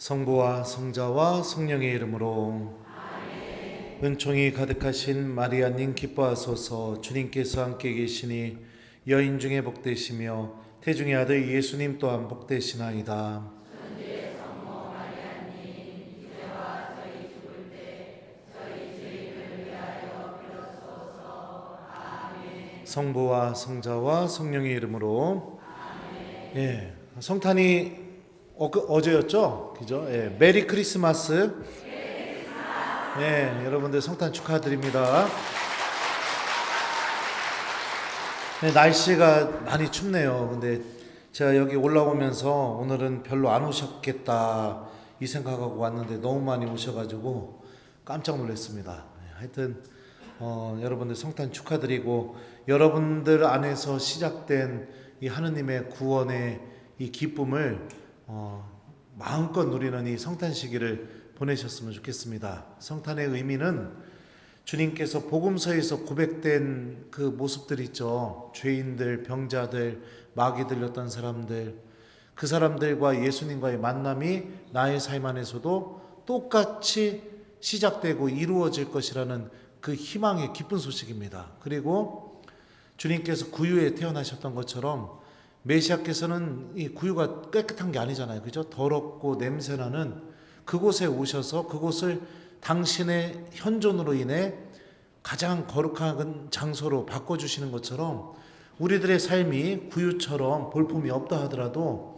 성부와 성자와 성령의 이름으로 은총이 가득하신 마리아님 기뻐하소서. 주님께서 함께 계시니 여인 중에 복되시며 태중의 아들 예수님 또한 복되시나이다. 성부와 성자와 성령의 이름으로. 예, 성탄이 어제였죠? 그죠? 예, 메리 크리스마스. 네, 여러분들 성탄 축하드립니다. 네, 날씨가 많이 춥네요. 근데 제가 여기 올라오면서 오늘은 별로 안 오셨겠다 이 생각하고 왔는데 너무 많이 오셔가지고 깜짝 놀랐습니다. 하여튼 여러분들 성탄 축하드리고, 여러분들 안에서 시작된 이 하느님의 구원의 이 기쁨을 마음껏 누리는 이 성탄 시기를 보내셨으면 좋겠습니다. 성탄의 의미는 주님께서 복음서에서 고백된 그 모습들 있죠. 죄인들, 병자들, 마귀 들렸던 사람들, 그 사람들과 예수님과의 만남이 나의 삶 안에서도 똑같이 시작되고 이루어질 것이라는 그 희망의 기쁜 소식입니다. 그리고 주님께서 구유에 태어나셨던 것처럼 메시아께서는 이 구유가 깨끗한 게 아니잖아요. 그죠? 더럽고 냄새나는 그곳에 오셔서 그곳을 당신의 현존으로 인해 가장 거룩한 장소로 바꿔주시는 것처럼 우리들의 삶이 구유처럼 볼품이 없다 하더라도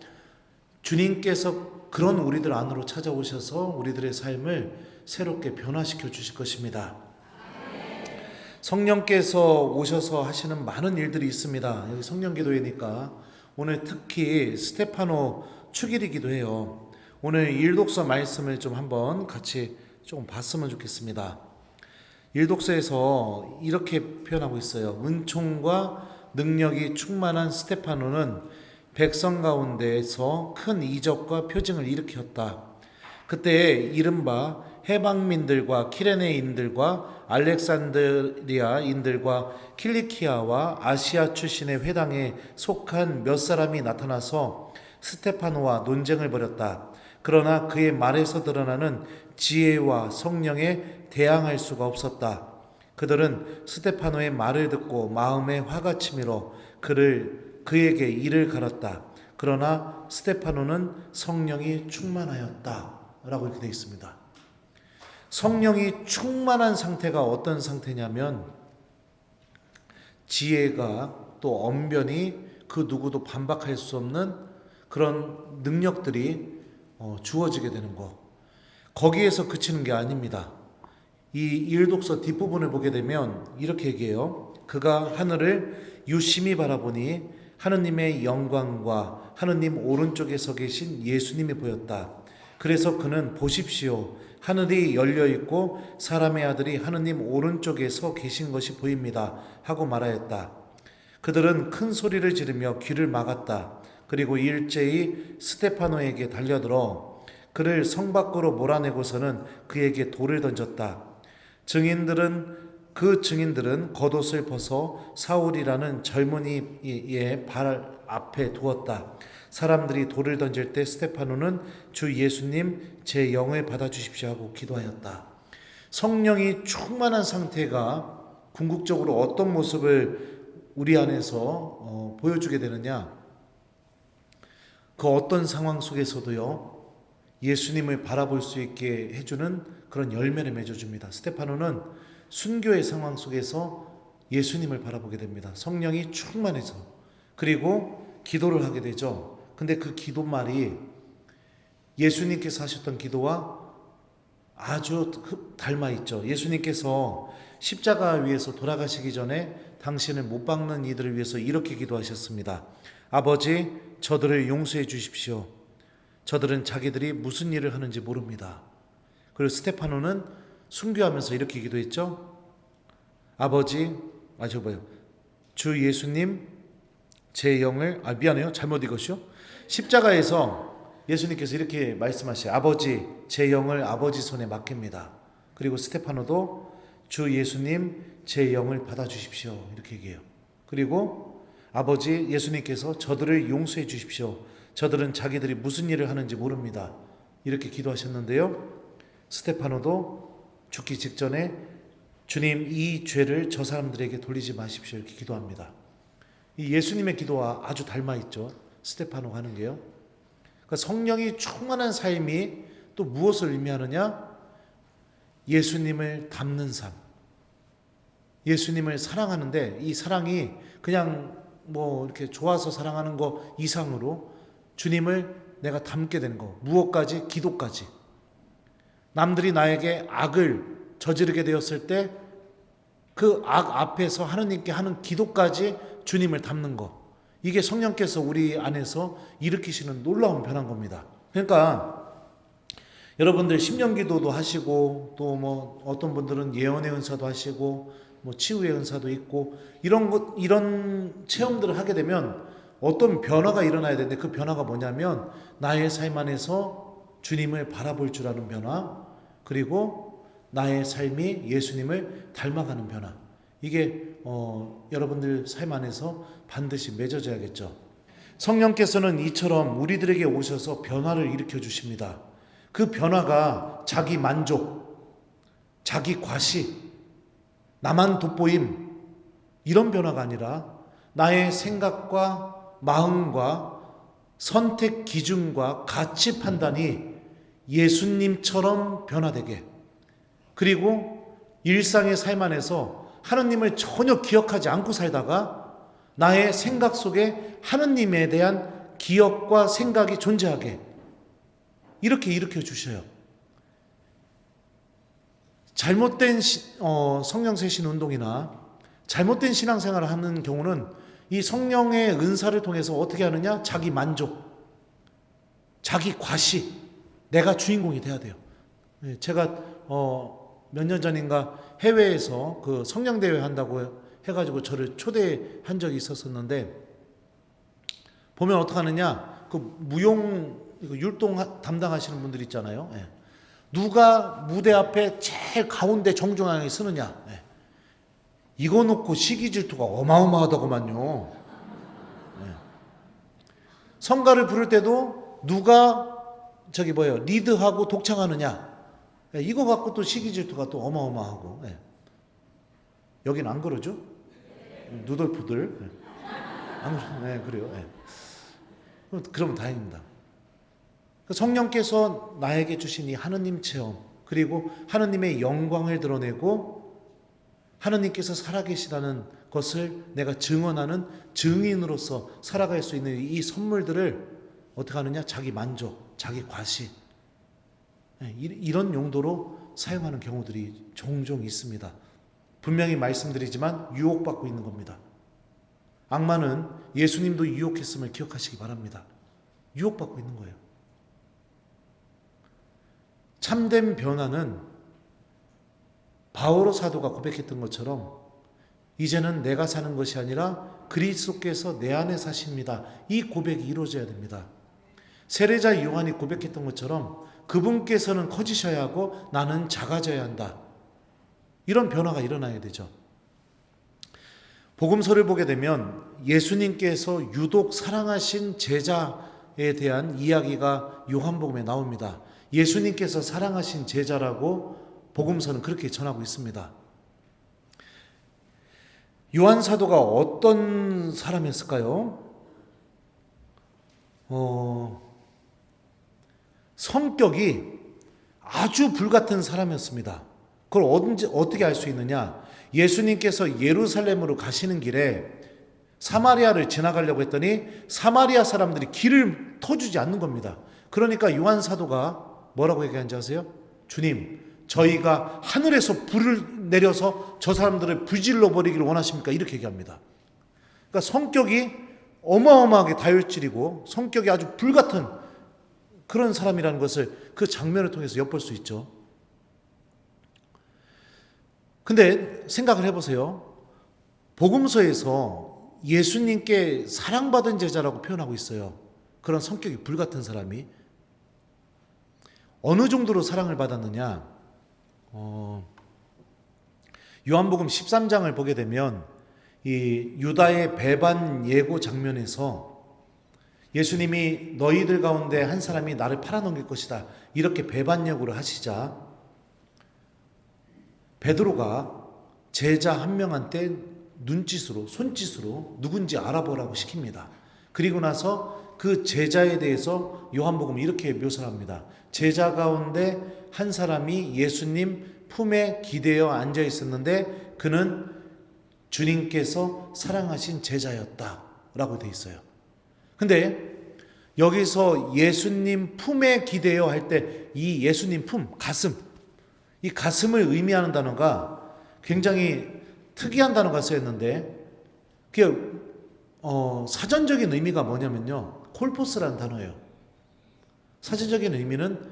주님께서 그런 우리들 안으로 찾아오셔서 우리들의 삶을 새롭게 변화시켜 주실 것입니다. 성령께서 오셔서 하시는 많은 일들이 있습니다. 여기 성령기도회니까 오늘 특히 스테파노 축일이기도 해요. 오늘 일독서 말씀을 좀 한번 같이 좀 봤으면 좋겠습니다. 일독서에서 이렇게 표현하고 있어요. 은총과 능력이 충만한 스테파노는 백성 가운데에서 큰 이적과 표징을 일으켰다. 그때 이른바 해방민들과 키레네인들과 알렉산드리아인들과 킬리키아와 아시아 출신의 회당에 속한 몇 사람이 나타나서 스테파노와 논쟁을 벌였다. 그러나 그의 말에서 드러나는 지혜와 성령에 대항할 수가 없었다. 그들은 스테파노의 말을 듣고 마음에 화가 치밀어 그에게 이를 갈았다. 그러나 스테파노는 성령이 충만하였다 라고 이렇게 되어 있습니다. 성령이 충만한 상태가 어떤 상태냐면 지혜가 또 언변이 그 누구도 반박할 수 없는 그런 능력들이 주어지게 되는 것. 거기에서 그치는 게 아닙니다. 이 일독서 뒷부분을 보게 되면 이렇게 얘기해요. 그가 하늘을 유심히 바라보니 하느님의 영광과 하느님 오른쪽에 서 계신 예수님이 보였다. 그래서 그는 보십시오, 하늘이 열려 있고 사람의 아들이 하느님 오른쪽에 서 계신 것이 보입니다 하고 말하였다. 그들은 큰 소리를 지르며 귀를 막았다. 그리고 일제히 스테파노에게 달려들어 그를 성 밖으로 몰아내고서는 그에게 돌을 던졌다. 증인들은 겉옷을 벗어 사울이라는 젊은이의 발 앞에 두었다. 사람들이 돌을 던질 때 스테파노는 주 예수님, 제 영을 받아주십시오 하고 기도하였다. 성령이 충만한 상태가 궁극적으로 어떤 모습을 우리 안에서 보여주게 되느냐, 그 어떤 상황 속에서도요 예수님을 바라볼 수 있게 해주는 그런 열매를 맺어줍니다. 스테파노는 순교의 상황 속에서 예수님을 바라보게 됩니다. 성령이 충만해서. 그리고 기도를 하게 되죠. 근데 그 기도말이 예수님께서 하셨던 기도와 아주 닮아 있죠. 예수님께서 십자가 위에서 돌아가시기 전에 당신을 못 박는 이들을 위해서 이렇게 기도하셨습니다. 아버지, 저들을 용서해 주십시오. 저들은 자기들이 무슨 일을 하는지 모릅니다. 그리고 스테파노는 순교하면서 이렇게 기도했죠. 아버지, 주 예수님, 제 영을, 미안해요, 잘못 읽었죠. 십자가에서 예수님께서 이렇게 말씀하셔요. 아버지, 제 영을 아버지 손에 맡깁니다. 그리고 스테파노도 주 예수님, 제 영을 받아주십시오 이렇게 얘기해요. 그리고 아버지, 예수님께서 저들을 용서해 주십시오. 저들은 자기들이 무슨 일을 하는지 모릅니다. 이렇게 기도하셨는데요. 스데파노도 죽기 직전에 주님, 이 죄를 저 사람들에게 돌리지 마십시오, 이렇게 기도합니다. 이 예수님의 기도와 아주 닮아 있죠. 스데파노가 하는 게요. 그러니까 성령이 충만한 삶이 또 무엇을 의미하느냐? 예수님을 닮는 삶. 예수님을 사랑하는데 이 사랑이 그냥 뭐 이렇게 좋아서 사랑하는 거 이상으로 주님을 내가 닮게 되는 거. 무엇까지? 기도까지. 남들이 나에게 악을 저지르게 되었을 때 그 악 앞에서 하느님께 하는 기도까지 주님을 닮는 거. 이게 성령께서 우리 안에서 일으키시는 놀라운 변화인 겁니다. 그러니까 여러분들 심령 기도도 하시고 또 뭐 어떤 분들은 예언의 은사도 하시고 뭐 치유의 은사도 있고 이런 체험들을 하게 되면 어떤 변화가 일어나야 되는데 그 변화가 뭐냐면 나의 삶 안에서 주님을 바라볼 줄 아는 변화, 그리고 나의 삶이 예수님을 닮아가는 변화. 이게 여러분들 삶 안에서 반드시 맺어져야겠죠. 성령께서는 이처럼 우리들에게 오셔서 변화를 일으켜 주십니다. 그 변화가 자기 만족, 자기 과시, 나만 돋보임, 이런 변화가 아니라 나의 생각과 마음과 선택 기준과 가치 판단이 예수님처럼 변화되게, 그리고 일상의 삶 안에서 하느님을 전혀 기억하지 않고 살다가 나의 생각 속에 하느님에 대한 기억과 생각이 존재하게 이렇게 일으켜 주셔요. 잘못된 성령 세신 운동이나 잘못된 신앙생활을 하는 경우는 이 성령의 은사를 통해서 어떻게 하느냐? 자기 만족, 자기 과시, 내가 주인공이 돼야 돼요. 제가 몇 년 전인가 해외에서 그 성령대회 한다고 해가지고 저를 초대한 적이 있었었는데, 보면 어떻게 하느냐, 그 무용 율동 담당하시는 분들 있잖아요. 누가 무대 앞에 제일 가운데 정중앙에 서느냐, 이거 놓고 시기 질투가 어마어마하다고만요. 성가를 부를 때도 누가 리드하고 독창하느냐, 이거 갖고 또 시기 질투가 또 어마어마하고. 여긴 안 그러죠? 누덜푸들. 그래요. 그러면 다행입니다. 성령께서 나에게 주신 이 하느님 체험, 그리고 하느님의 영광을 드러내고 하느님께서 살아계시다는 것을 내가 증언하는 증인으로서 살아갈 수 있는 이 선물들을 어떻게 하느냐? 자기 만족, 자기 과시, 이런 용도로 사용하는 경우들이 종종 있습니다. 분명히 말씀드리지만 유혹받고 있는 겁니다. 악마는 예수님도 유혹했음을 기억하시기 바랍니다. 유혹받고 있는 거예요. 참된 변화는 바오로 사도가 고백했던 것처럼 이제는 내가 사는 것이 아니라 그리스도께서 내 안에 사십니다. 이 고백이 이루어져야 됩니다. 세례자 요한이 고백했던 것처럼 그분께서는 커지셔야 하고 나는 작아져야 한다. 이런 변화가 일어나야 되죠. 복음서를 보게 되면 예수님께서 유독 사랑하신 제자에 대한 이야기가 요한복음에 나옵니다. 예수님께서 사랑하신 제자라고 복음서는 그렇게 전하고 있습니다. 요한 사도가 어떤 사람이었을까요? 성격이 아주 불같은 사람이었습니다. 그걸 어떻게 알 수 있느냐? 예수님께서 예루살렘으로 가시는 길에 사마리아를 지나가려고 했더니 사마리아 사람들이 길을 터주지 않는 겁니다. 그러니까 요한 사도가 뭐라고 얘기한지 아세요? 주님, 저희가 하늘에서 불을 내려서 저 사람들을 불질러 버리기를 원하십니까? 이렇게 얘기합니다. 그러니까 성격이 어마어마하게 다혈질이고 성격이 아주 불같은 그런 사람이라는 것을 그 장면을 통해서 엿볼 수 있죠. 근데 생각을 해보세요. 복음서에서 예수님께 사랑받은 제자라고 표현하고 있어요. 그런 성격이 불같은 사람이 어느 정도로 사랑을 받았느냐? 요한복음 13장을 보게 되면 이 유다의 배반 예고 장면에서 예수님이 너희들 가운데 한 사람이 나를 팔아넘길 것이다, 이렇게 배반역으로 하시자 베드로가 제자 한 명한테 눈짓으로, 손짓으로 누군지 알아보라고 시킵니다. 그리고 나서 그 제자에 대해서 요한복음 이렇게 묘사합니다. 제자 가운데 한 사람이 예수님 품에 기대어 앉아 있었는데 그는 주님께서 사랑하신 제자였다 라고 돼 있어요. 근데 여기서 예수님 품에 기대어 할 때 이 예수님 품, 가슴, 이 가슴을 의미하는 단어가 굉장히 특이한 단어가 쓰였는데 그게 사전적인 의미가 뭐냐면요, 콜포스라는 단어예요. 사전적인 의미는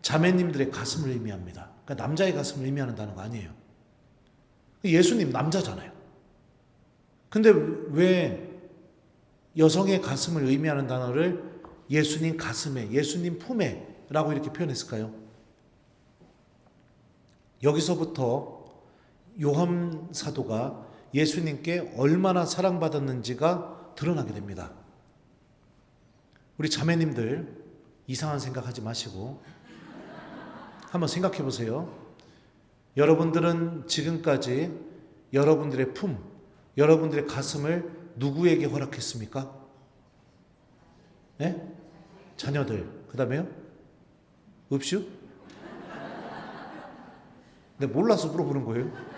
자매님들의 가슴을 의미합니다. 그러니까 남자의 가슴을 의미하는 단어가 아니에요. 예수님 남자잖아요. 근데 왜 여성의 가슴을 의미하는 단어를 예수님 가슴에, 예수님 품에 라고 이렇게 표현했을까요? 여기서부터 요한 사도가 예수님께 얼마나 사랑받았는지가 드러나게 됩니다. 우리 자매님들 이상한 생각하지 마시고 한번 생각해 보세요. 여러분들은 지금까지 여러분들의 품, 여러분들의 가슴을 누구에게 허락했습니까? 네? 자녀들. 그 다음에요? 읍슈? 근데 몰라서 물어보는 거예요.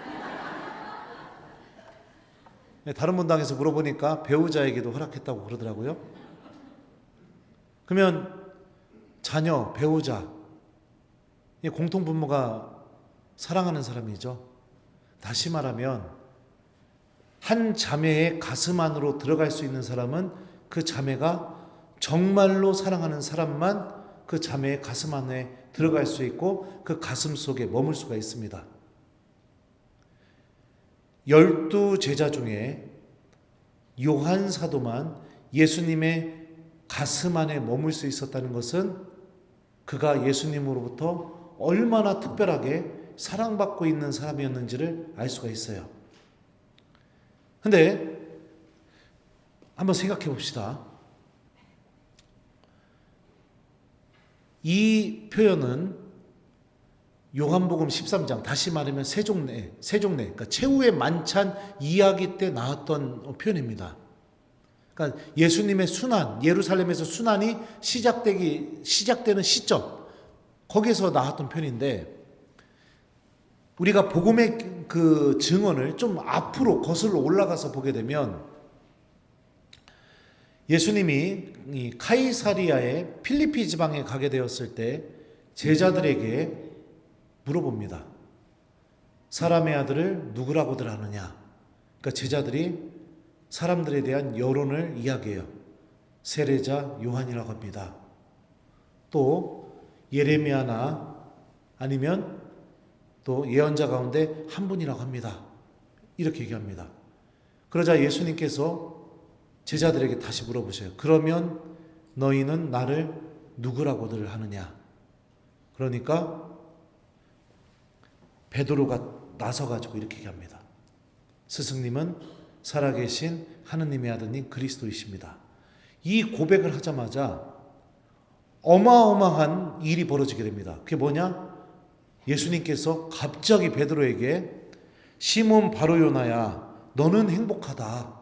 다른 문당에서 물어보니까 배우자에게도 허락했다고 그러더라고요. 그러면 자녀, 배우자, 공통분모가 사랑하는 사람이죠. 다시 말하면 한 자매의 가슴 안으로 들어갈 수 있는 사람은 그 자매가 정말로 사랑하는 사람만 그 자매의 가슴 안에 들어갈 수 있고 그 가슴 속에 머물 수가 있습니다. 12제자 중에 요한 사도만 예수님의 가슴 안에 머물 수 있었다는 것은 그가 예수님으로부터 얼마나 특별하게 사랑받고 있는 사람이었는지를 알 수가 있어요. 근데 한번 생각해 봅시다. 이 표현은 요한복음 13장, 다시 말하면 세종례, 그러니까 최후의 만찬 이야기 때 나왔던 표현입니다. 그러니까 예수님의 순환, 예루살렘에서 순환이 시작되는 시점, 거기에서 나왔던 표현인데, 우리가 복음의 그 증언을 좀 앞으로 거슬러 올라가서 보게 되면 예수님이 이 카이사리아의 필리피 지방에 가게 되었을 때 제자들에게 물어봅니다. 사람의 아들을 누구라고들 하느냐? 그러니까 제자들이 사람들에 대한 여론을 이야기해요. 세례자 요한이라고 합니다. 또 예레미야나 아니면 또 예언자 가운데 한 분이라고 합니다. 이렇게 얘기합니다. 그러자 예수님께서 제자들에게 다시 물어보세요. 그러면 너희는 나를 누구라고들 하느냐? 그러니까 베드로가 나서가지고 이렇게 얘기합니다. 스승님은 살아계신 하느님의 아드님 그리스도이십니다. 이 고백을 하자마자 어마어마한 일이 벌어지게 됩니다. 그게 뭐냐? 예수님께서 갑자기 베드로에게 시몬 바로요나야, 너는 행복하다.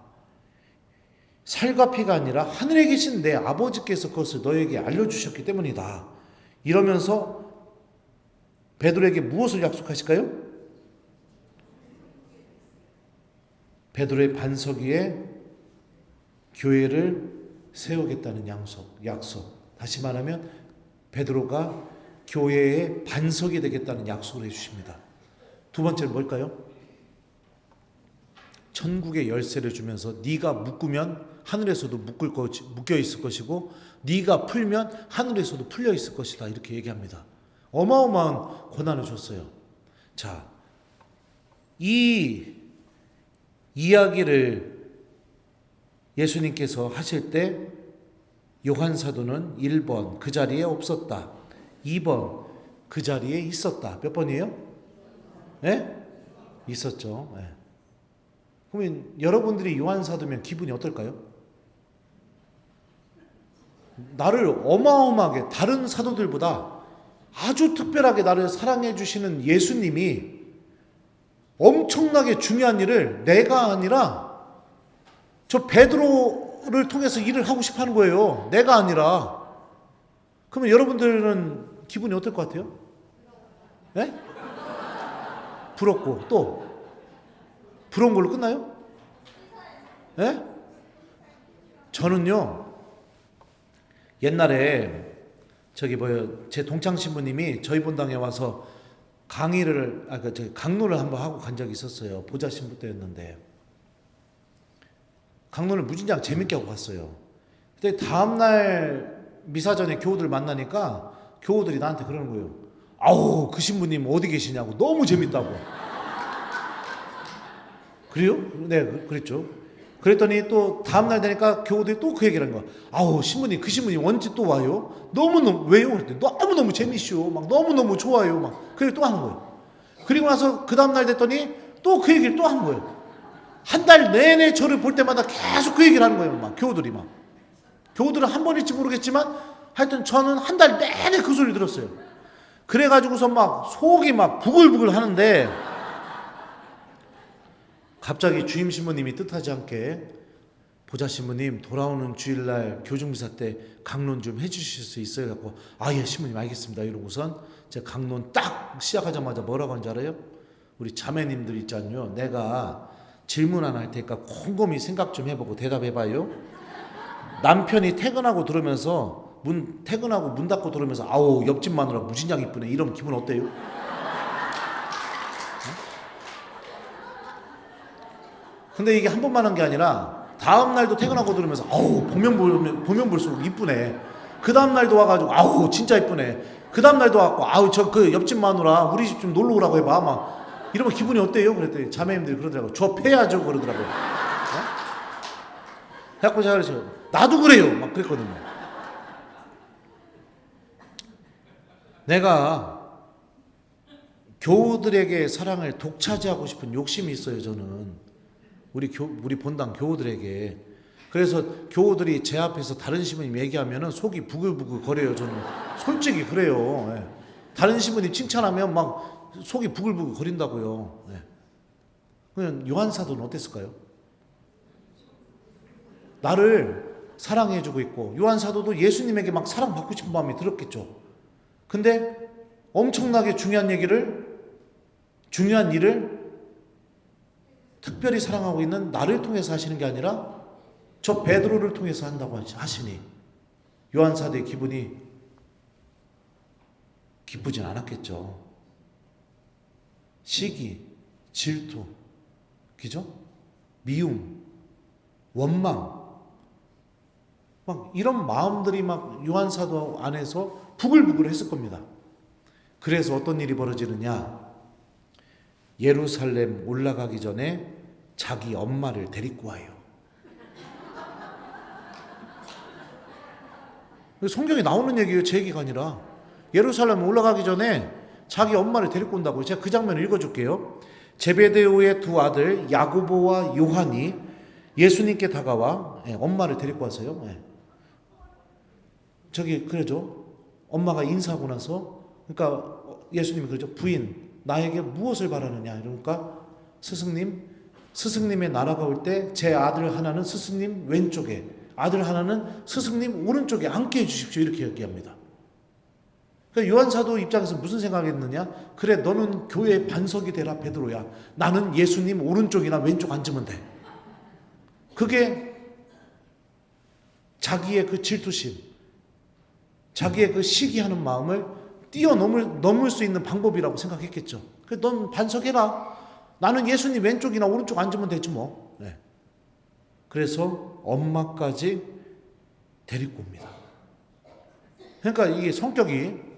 살과 피가 아니라 하늘에 계신 내 아버지께서 그것을 너에게 알려주셨기 때문이다. 이러면서 베드로에게 무엇을 약속하실까요? 베드로의 반석 위에 교회를 세우겠다는 약속. 다시 말하면 베드로가 교회의 반석이 되겠다는 약속을 해주십니다. 두 번째는 뭘까요? 천국의 열쇠를 주면서 네가 묶으면 하늘에서도 묶여 있을 것이고 네가 풀면 하늘에서도 풀려 있을 것이다. 이렇게 얘기합니다. 어마어마한 권한을 줬어요. 자, 이 이야기를 예수님께서 하실 때 요한 사도는 1번 그 자리에 없었다. 2번 그 자리에 있었다. 몇 번이에요? 네? 있었죠. 네. 그러면 여러분들이 요한 사도면 기분이 어떨까요? 나를 어마어마하게 다른 사도들보다 아주 특별하게 나를 사랑해 주시는 예수님이 엄청나게 중요한 일을 내가 아니라 저 베드로를 통해서 일을 하고 싶어 하는 거예요. 내가 아니라. 그러면 여러분들은 기분이 어떨 것 같아요? 네? 부럽고 또 부러운 걸로 끝나요? 네? 저는요 옛날에 제 동창 신부님이 저희 본당에 와서 강론을 한번 하고 간 적이 있었어요. 보좌 신부 때였는데 강론을 무진장 재밌게 하고 갔어요. 근데 다음날 미사 전에 교우들 만나니까 교우들이 나한테 그러는 거예요. 아우 그 신부님 어디 계시냐고. 너무 재밌다고. 그래요? 네 그랬죠. 그랬더니 또 다음날 되니까 교우들이 또 그 얘기를 하는 거야. 아우 신부님 그 신부님 언제 또 와요? 너무너무 왜요? 그랬더니 너무너무 재밌쇼. 막 너무너무 좋아요. 막 그리고 또 하는 거예요. 그리고 나서 그 다음날 됐더니 또 그 얘기를 또 하는 거예요. 한 달 내내 저를 볼 때마다 계속 그 얘기를 하는 거예요. 막 교우들이 막. 교우들은 한 번일지 모르겠지만 하여튼 저는 한 달 내내 그 소리 들었어요. 그래가지고서 막 속이 막 부글부글 하는데 갑자기 주임 신부님이 뜻하지 않게 보좌 신부님 돌아오는 주일날 교중미사 때 강론 좀 해주실 수 있어요? 갖고 예 신부님 알겠습니다 이러고선 제가 강론 딱 시작하자마자 뭐라고 한줄 알아요? 우리 자매님들 있잖아요. 내가 질문 하나 할 테니까 곰곰이 생각 좀 해보고 대답해봐요. 남편이 퇴근하고 들으면서 퇴근하고 문 닫고 들으면서 아우 옆집 마누라 무진장 이쁘네 이러면 기분 어때요? 근데 이게 한 번만 한 게 아니라 다음 날도 퇴근하고 들으면서 아우 보면 볼수록 이쁘네. 그 다음 날도 와가지고 아우 진짜 이쁘네. 그 다음 날도 와갖고 아우 저 그 옆집 마누라 우리 집 좀 놀러 오라고 해봐. 막 이러면 기분이 어때요? 그랬더니 자매님들이 그러더라고요. 저 패야죠 그러더라고요. 해갖고 제가 그랬어요. 나도 그래요. 막 그랬거든요. 내가 교우들에게 사랑을 독차지하고 싶은 욕심이 있어요. 저는 우리 본당 교우들에게. 그래서 교우들이 제 앞에서 다른 신부님 얘기하면은 속이 부글부글 거려요. 저는 솔직히 그래요. 예. 다른 신부님 칭찬하면 막 속이 부글부글 거린다고요. 예. 그냥 요한 사도는 어땠을까요? 나를 사랑해주고 있고 요한 사도도 예수님에게 막 사랑받고 싶은 마음이 들었겠죠. 근데 엄청나게 중요한 일을 특별히 사랑하고 있는 나를 통해서 하시는 게 아니라 저 베드로를 통해서 한다고 하시니 요한 사도의 기분이 기쁘진 않았겠죠. 시기, 질투, 그죠? 미움, 원망, 막 이런 마음들이 막 요한 사도 안에서 부글부글 했을 겁니다. 그래서 어떤 일이 벌어지느냐? 예루살렘 올라가기 전에 자기 엄마를 데리고 와요. 성경에 나오는 얘기예요. 제 얘기가 아니라. 예루살렘 올라가기 전에 자기 엄마를 데리고 온다고요. 제가 그 장면을 읽어줄게요. 제베데오의 두 아들 야고보와 요한이 예수님께 다가와 엄마를 데리고 왔어요. 그러죠. 엄마가 인사하고 나서 그러니까 예수님이 그러죠. 부인 나에게 무엇을 바라느냐 이러니까 스승님의 나라가 올 때 제 아들 하나는 스승님 왼쪽에 아들 하나는 스승님 오른쪽에 앉게 해주십시오 이렇게 얘기합니다. 그러니까 요한 사도 입장에서 무슨 생각했느냐? 그래 너는 교회의 반석이 되라 베드로야. 나는 예수님 오른쪽이나 왼쪽 앉으면 돼. 그게 자기의 그 질투심, 자기의 그 시기하는 마음을 넘을 수 있는 방법이라고 생각했겠죠. 그래 넌 반석해라. 나는 예수님 왼쪽이나 오른쪽 앉으면 되지 뭐. 네. 그래서 엄마까지 데리고 옵니다. 그러니까 이게 성격이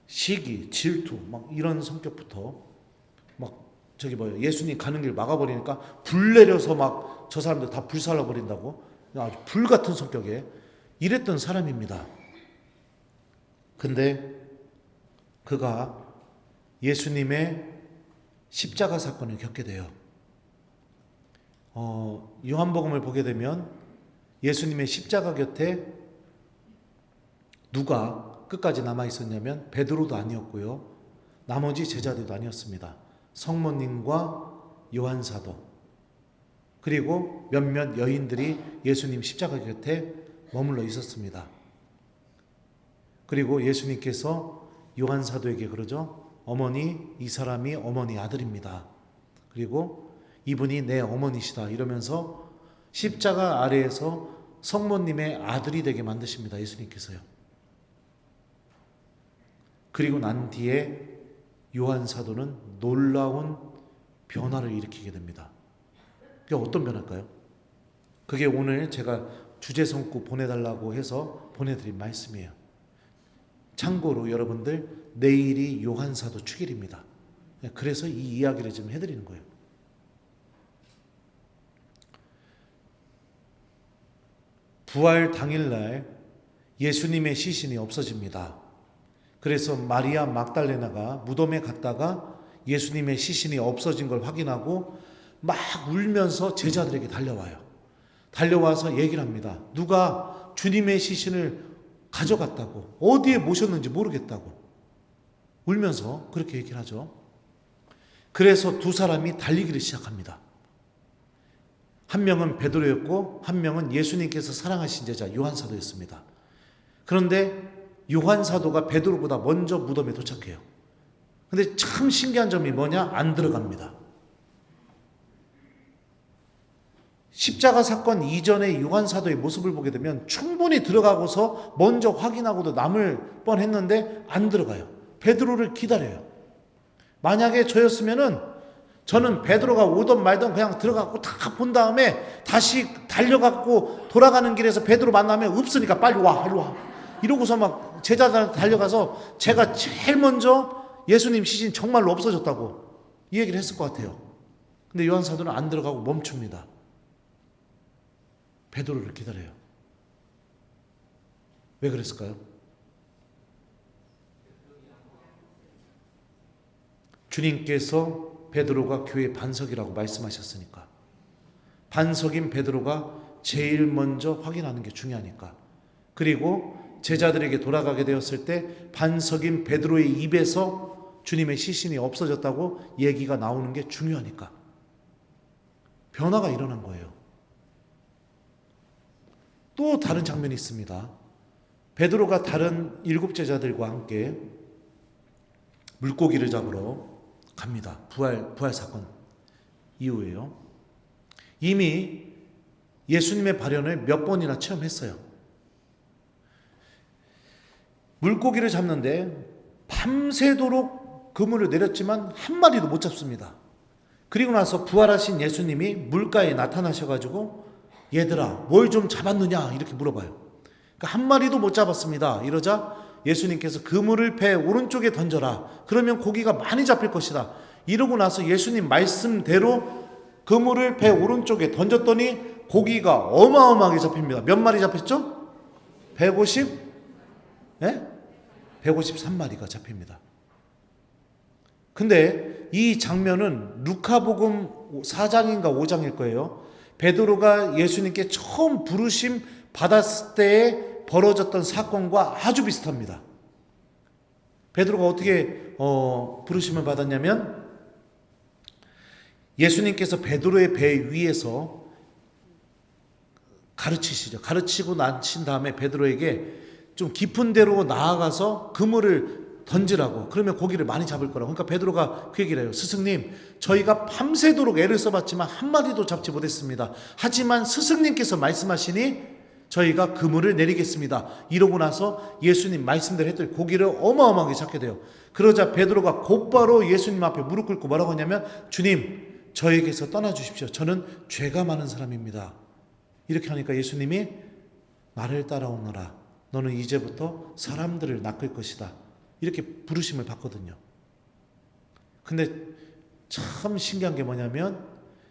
시기, 질투, 막 이런 성격부터 막 예수님 가는 길 막아버리니까 불 내려서 막 저 사람들 다 불살라 버린다고 아주 불 같은 성격에 이랬던 사람입니다. 근데 그가 예수님의 십자가 사건을 겪게 돼요. 요한복음을 보게 되면 예수님의 십자가 곁에 누가 끝까지 남아 있었냐면 베드로도 아니었고요. 나머지 제자들도 아니었습니다. 성모님과 요한 사도, 그리고 몇몇 여인들이 예수님 십자가 곁에 머물러 있었습니다. 그리고 예수님께서 요한 사도에게 그러죠. 어머니, 이 사람이 어머니 아들입니다. 그리고 이분이 내 어머니시다 이러면서 십자가 아래에서 성모님의 아들이 되게 만드십니다. 예수님께서요. 그리고 난 뒤에 요한 사도는 놀라운 변화를 일으키게 됩니다. 그게 어떤 변화일까요? 그게 오늘 제가 주제 성구 보내달라고 해서 보내드린 말씀이에요. 참고로 여러분들, 내일이 요한 사도 축일입니다. 그래서 이 이야기를 좀 해드리는 거예요. 부활 당일날 예수님의 시신이 없어집니다. 그래서 마리아 막달레나가 무덤에 갔다가 예수님의 시신이 없어진 걸 확인하고 막 울면서 제자들에게 달려와요. 달려와서 얘기를 합니다. 누가 주님의 시신을 가져갔다고, 어디에 모셨는지 모르겠다고 울면서 그렇게 얘기를 하죠. 그래서 두 사람이 달리기를 시작합니다. 한 명은 베드로였고 한 명은 예수님께서 사랑하신 제자 요한 사도였습니다. 그런데 요한 사도가 베드로보다 먼저 무덤에 도착해요. 근데 참 신기한 점이 뭐냐? 안 들어갑니다. 십자가 사건 이전에 요한 사도의 모습을 보게 되면 충분히 들어가고서 먼저 확인하고도 남을 뻔했는데 안 들어가요. 베드로를 기다려요. 만약에 저였으면은 저는 베드로가 오던 말던 그냥 들어가고 다 본 다음에 다시 달려가고 돌아가는 길에서 베드로 만나면 없으니까 빨리 와, 빨리 와. 이러고서 막 제자들한테 달려가서 제가 제일 먼저 예수님 시신 정말로 없어졌다고 이 얘기를 했을 것 같아요. 근데 요한 사도는 안 들어가고 멈춥니다. 베드로를 기다려요. 왜 그랬을까요? 주님께서 베드로가 교회 반석이라고 말씀하셨으니까, 반석인 베드로가 제일 먼저 확인하는 게 중요하니까, 그리고 제자들에게 돌아가게 되었을 때 반석인 베드로의 입에서 주님의 시신이 없어졌다고 얘기가 나오는 게 중요하니까 변화가 일어난 거예요. 또 다른 장면이 있습니다. 베드로가 다른 7 제자들과 함께 물고기를 잡으러 갑니다. 부활 사건 이후에요. 이미 예수님의 발현을 몇 번이나 체험했어요. 물고기를 잡는데 밤새도록 그물을 내렸지만 한 마리도 못 잡습니다. 그리고 나서 부활하신 예수님이 물가에 나타나셔가지고 얘들아 뭘 좀 잡았느냐 이렇게 물어봐요. 그러니까 한 마리도 못 잡았습니다. 이러자 예수님께서 그물을 배 오른쪽에 던져라. 그러면 고기가 많이 잡힐 것이다. 이러고 나서 예수님 말씀대로 그물을 배 오른쪽에 던졌더니 고기가 어마어마하게 잡힙니다. 몇 마리 잡혔죠? 153마리가 잡힙니다. 근데 이 장면은 루카복음 4장인가 5장일 거예요. 베드로가 예수님께 처음 부르심 받았을 때에 벌어졌던 사건과 아주 비슷합니다. 베드로가 어떻게 부르심을 받았냐면 예수님께서 베드로의 배 위에서 가르치시죠. 가르치고 나신 다음에 베드로에게 좀 깊은 데로 나아가서 그물을 던지라고, 그러면 고기를 많이 잡을 거라고. 그러니까 베드로가 그 얘기를 해요. 스승님, 저희가 밤새도록 애를 써봤지만 한 마리도 잡지 못했습니다. 하지만 스승님께서 말씀하시니 저희가 그물을 내리겠습니다. 이러고 나서 예수님 말씀대로 했더니 고기를 어마어마하게 잡게 돼요. 그러자 베드로가 곧바로 예수님 앞에 무릎 꿇고 뭐라고 하냐면, 주님, 저에게서 떠나주십시오. 저는 죄가 많은 사람입니다. 이렇게 하니까 예수님이 나를 따라오너라. 너는 이제부터 사람들을 낚을 것이다. 이렇게 부르심을 받거든요. 근데 참 신기한 게 뭐냐면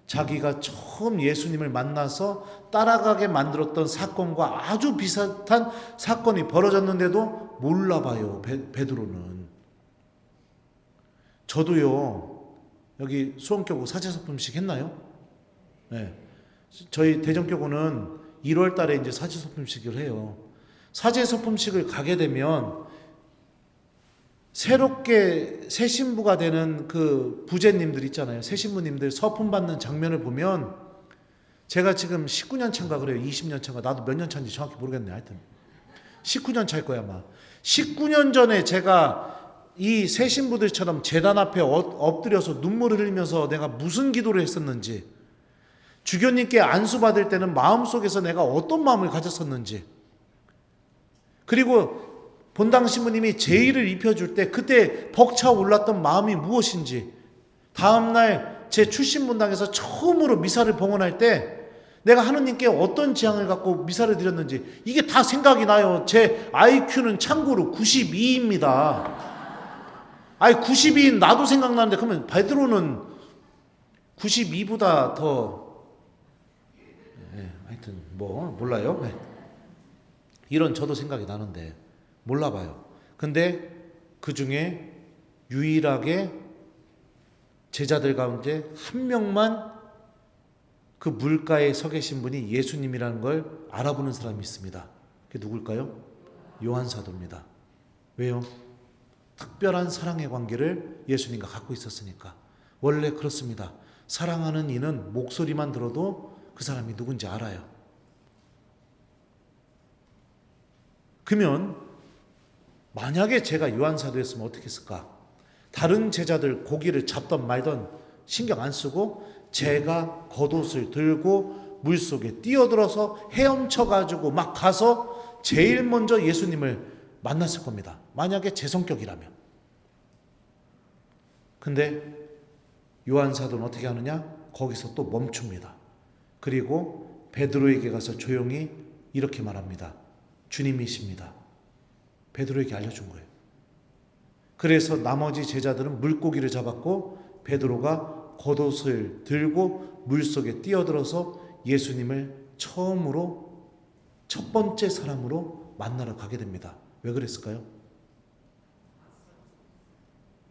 자기가 처음 예수님을 만나서 따라가게 만들었던 사건과 아주 비슷한 사건이 벌어졌는데도 몰라봐요. 베드로는. 저도요. 여기 수원교구 사제소품식 했나요? 네. 저희 대전교구는 1월 달에 이제 사제소품식을 해요. 사제소품식을 가게 되면 새롭게 새 신부가 되는 그 부제님들 있잖아요. 새 신부님들 서품 받는 장면을 보면 제가 지금 19년 차인가 그래요. 20년 차인가. 나도 몇 년 차인지 정확히 모르겠네. 하여튼 19년 차일 거야 아마. 19년 전에 제가 이 새 신부들처럼 제단 앞에 엎드려서 눈물을 흘리면서 내가 무슨 기도를 했었는지, 주교님께 안수 받을 때는 마음속에서 내가 어떤 마음을 가졌었는지, 그리고 본당 신부님이 제의를 입혀줄 때 그때 벅차올랐던 마음이 무엇인지, 다음날 제 출신 본당에서 처음으로 미사를 봉헌할 때 내가 하느님께 어떤 지향을 갖고 미사를 드렸는지 이게 다 생각이 나요. 제 IQ는 참고로 92입니다. 아니 92인 나도 생각나는데 그러면 베드로는 92보다 더 하여튼 뭐 몰라요. 이런 저도 생각이 나는데 몰라봐요. 근데 그 중에 유일하게 제자들 가운데 한 명만 그 물가에 서 계신 분이 예수님이라는 걸 알아보는 사람이 있습니다. 그게 누굴까요? 요한 사도입니다. 왜요? 특별한 사랑의 관계를 예수님과 갖고 있었으니까. 원래 그렇습니다. 사랑하는 이는 목소리만 들어도 그 사람이 누군지 알아요. 그러면 만약에 제가 요한 사도였으면 어떻게 했을까? 다른 제자들 고기를 잡던 말던 신경 안 쓰고 제가 겉옷을 들고 물속에 뛰어들어서 헤엄쳐가지고 막 가서 제일 먼저 예수님을 만났을 겁니다. 만약에 제 성격이라면. 근데 요한 사도는 어떻게 하느냐? 거기서 또 멈춥니다. 그리고 베드로에게 가서 조용히 이렇게 말합니다. 주님이십니다. 베드로에게 알려준 거예요. 그래서 나머지 제자들은 물고기를 잡았고 베드로가 겉옷을 들고 물속에 뛰어들어서 예수님을 처음으로 첫 번째 사람으로 만나러 가게 됩니다. 왜 그랬을까요?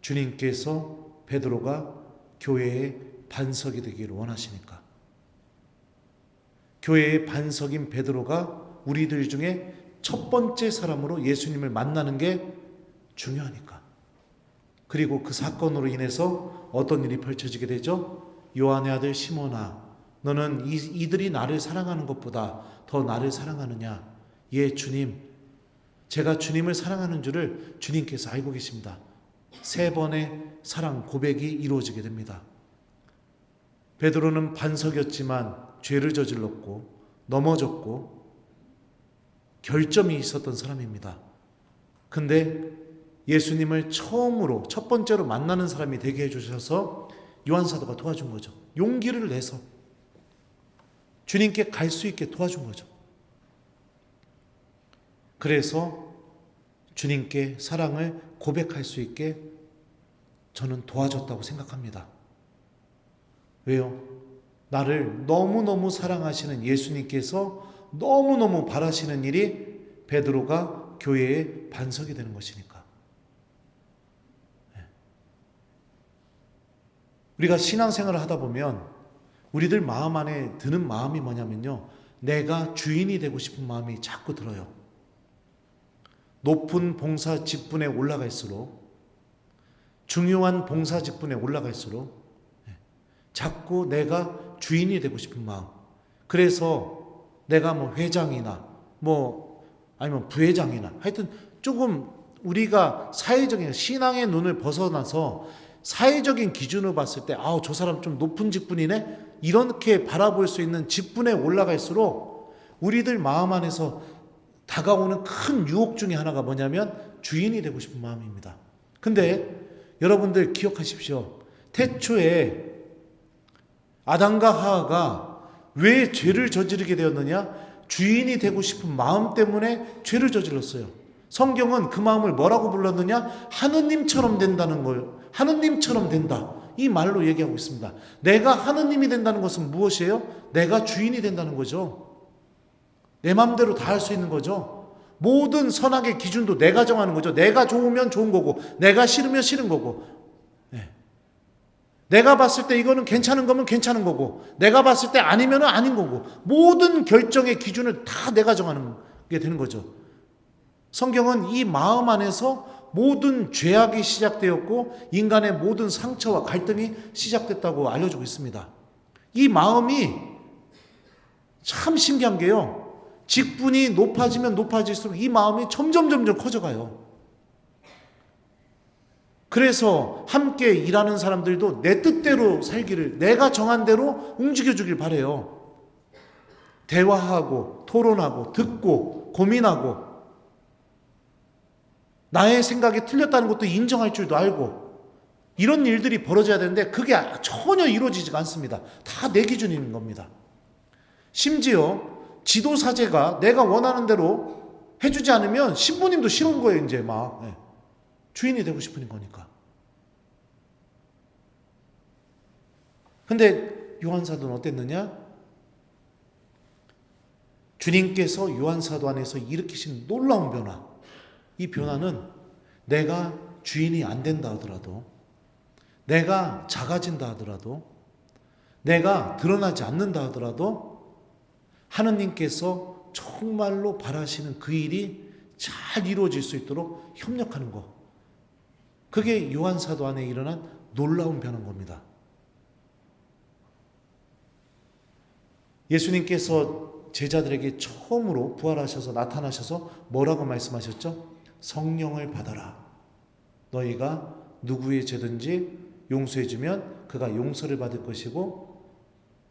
주님께서 베드로가 교회의 반석이 되기를 원하시니까. 교회의 반석인 베드로가 우리들 중에 첫 번째 사람으로 예수님을 만나는 게 중요하니까. 그리고 그 사건으로 인해서 어떤 일이 펼쳐지게 되죠? 요한의 아들 시몬아, 너는 이들이 나를 사랑하는 것보다 더 나를 사랑하느냐? 예, 주님. 제가 주님을 사랑하는 줄을 주님께서 알고 계십니다. 3번의 사랑 고백이 이루어지게 됩니다. 베드로는 반석이었지만 죄를 저질렀고 넘어졌고 결점이 있었던 사람입니다. 근데 예수님을 처음으로 첫 번째로 만나는 사람이 되게 해주셔서 요한 사도가 도와준 거죠. 용기를 내서 주님께 갈 수 있게 도와준 거죠. 그래서 주님께 사랑을 고백할 수 있게 저는 도와줬다고 생각합니다. 왜요? 나를 너무너무 사랑하시는 예수님께서 너무너무 바라시는 일이 베드로가 교회의 반석이 되는 것이니까. 우리가 신앙생활을 하다 보면 우리들 마음 안에 드는 마음이 뭐냐면요, 내가 주인이 되고 싶은 마음이 자꾸 들어요. 높은 봉사 직분에 올라갈수록, 중요한 봉사 직분에 올라갈수록 자꾸 내가 주인이 되고 싶은 마음. 그래서 내가 뭐 회장이나 뭐 아니면 부회장이나 하여튼 조금 우리가 사회적인 신앙의 눈을 벗어나서 사회적인 기준으로 봤을 때 저 사람 좀 높은 직분이네 이렇게 바라볼 수 있는 직분에 올라갈수록 우리들 마음 안에서 다가오는 큰 유혹 중에 하나가 뭐냐면 주인이 되고 싶은 마음입니다. 근데 여러분들 기억하십시오. 태초에 아담과 하와가 왜 죄를 저지르게 되었느냐? 주인이 되고 싶은 마음 때문에 죄를 저질렀어요. 성경은 그 마음을 뭐라고 불렀느냐? 하느님처럼 된다는 거예요. 하느님처럼 된다. 이 말로 얘기하고 있습니다. 내가 하느님이 된다는 것은 무엇이에요? 내가 주인이 된다는 거죠. 내 마음대로 다 할 수 있는 거죠. 모든 선악의 기준도 내가 정하는 거죠. 내가 좋으면 좋은 거고 내가 싫으면 싫은 거고, 내가 봤을 때 이거는 괜찮은 거면 괜찮은 거고 내가 봤을 때 아니면 아닌 거고 모든 결정의 기준을 다 내가 정하는 게 되는 거죠. 성경은 이 마음 안에서 모든 죄악이 시작되었고 인간의 모든 상처와 갈등이 시작됐다고 알려주고 있습니다. 이 마음이 참 신기한 게요. 직분이 높아지면 높아질수록 이 마음이 점점 커져가요. 그래서 함께 일하는 사람들도 내 뜻대로 살기를, 내가 정한 대로 움직여주길 바라요. 대화하고 토론하고 듣고 고민하고 나의 생각이 틀렸다는 것도 인정할 줄도 알고 이런 일들이 벌어져야 되는데 그게 전혀 이루어지지가 않습니다. 다 내 기준인 겁니다. 심지어 지도사제가 내가 원하는 대로 해주지 않으면 신부님도 싫은 거예요. 이제 막 주인이 되고 싶은 거니까. 근데 요한사도는 어땠느냐? 주님께서 요한사도 안에서 일으키신 놀라운 변화, 이 변화는 내가 주인이 안 된다 하더라도, 내가 작아진다 하더라도, 내가 드러나지 않는다 하더라도 하느님께서 정말로 바라시는 그 일이 잘 이루어질 수 있도록 협력하는 것, 그게 요한사도 안에 일어난 놀라운 변화인 겁니다. 예수님께서 제자들에게 처음으로 부활하셔서 나타나셔서 뭐라고 말씀하셨죠? 성령을 받아라. 너희가 누구의 죄든지 용서해주면 그가 용서를 받을 것이고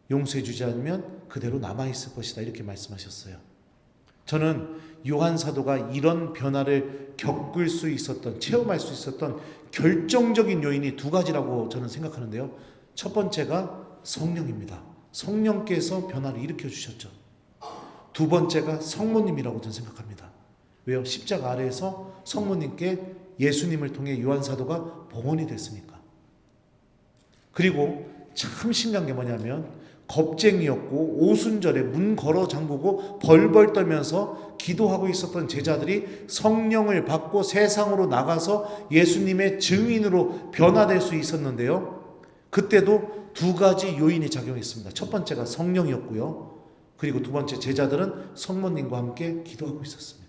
용서해주지 않으면 그대로 남아있을 것이다. 이렇게 말씀하셨어요. 저는 요한사도가 이런 변화를 겪을 수 있었던, 체험할 수 있었던 결정적인 요인이 두 가지라고 저는 생각하는데요. 첫 번째가 성령입니다. 성령께서 변화를 일으켜 주셨죠. 두 번째가 성모님이라고 저는 생각합니다. 왜요? 십자가 아래에서 성모님께 예수님을 통해 요한사도가 봉헌이 됐으니까. 그리고 참 신기한 게 뭐냐면 겁쟁이였고 오순절에 문 걸어 잠그고 벌벌 떨면서 기도하고 있었던 제자들이 성령을 받고 세상으로 나가서 예수님의 증인으로 변화될 수 있었는데요. 그때도 두 가지 요인이 작용했습니다. 첫 번째가 성령이었고요. 그리고 두 번째, 제자들은 성모님과 함께 기도하고 있었습니다.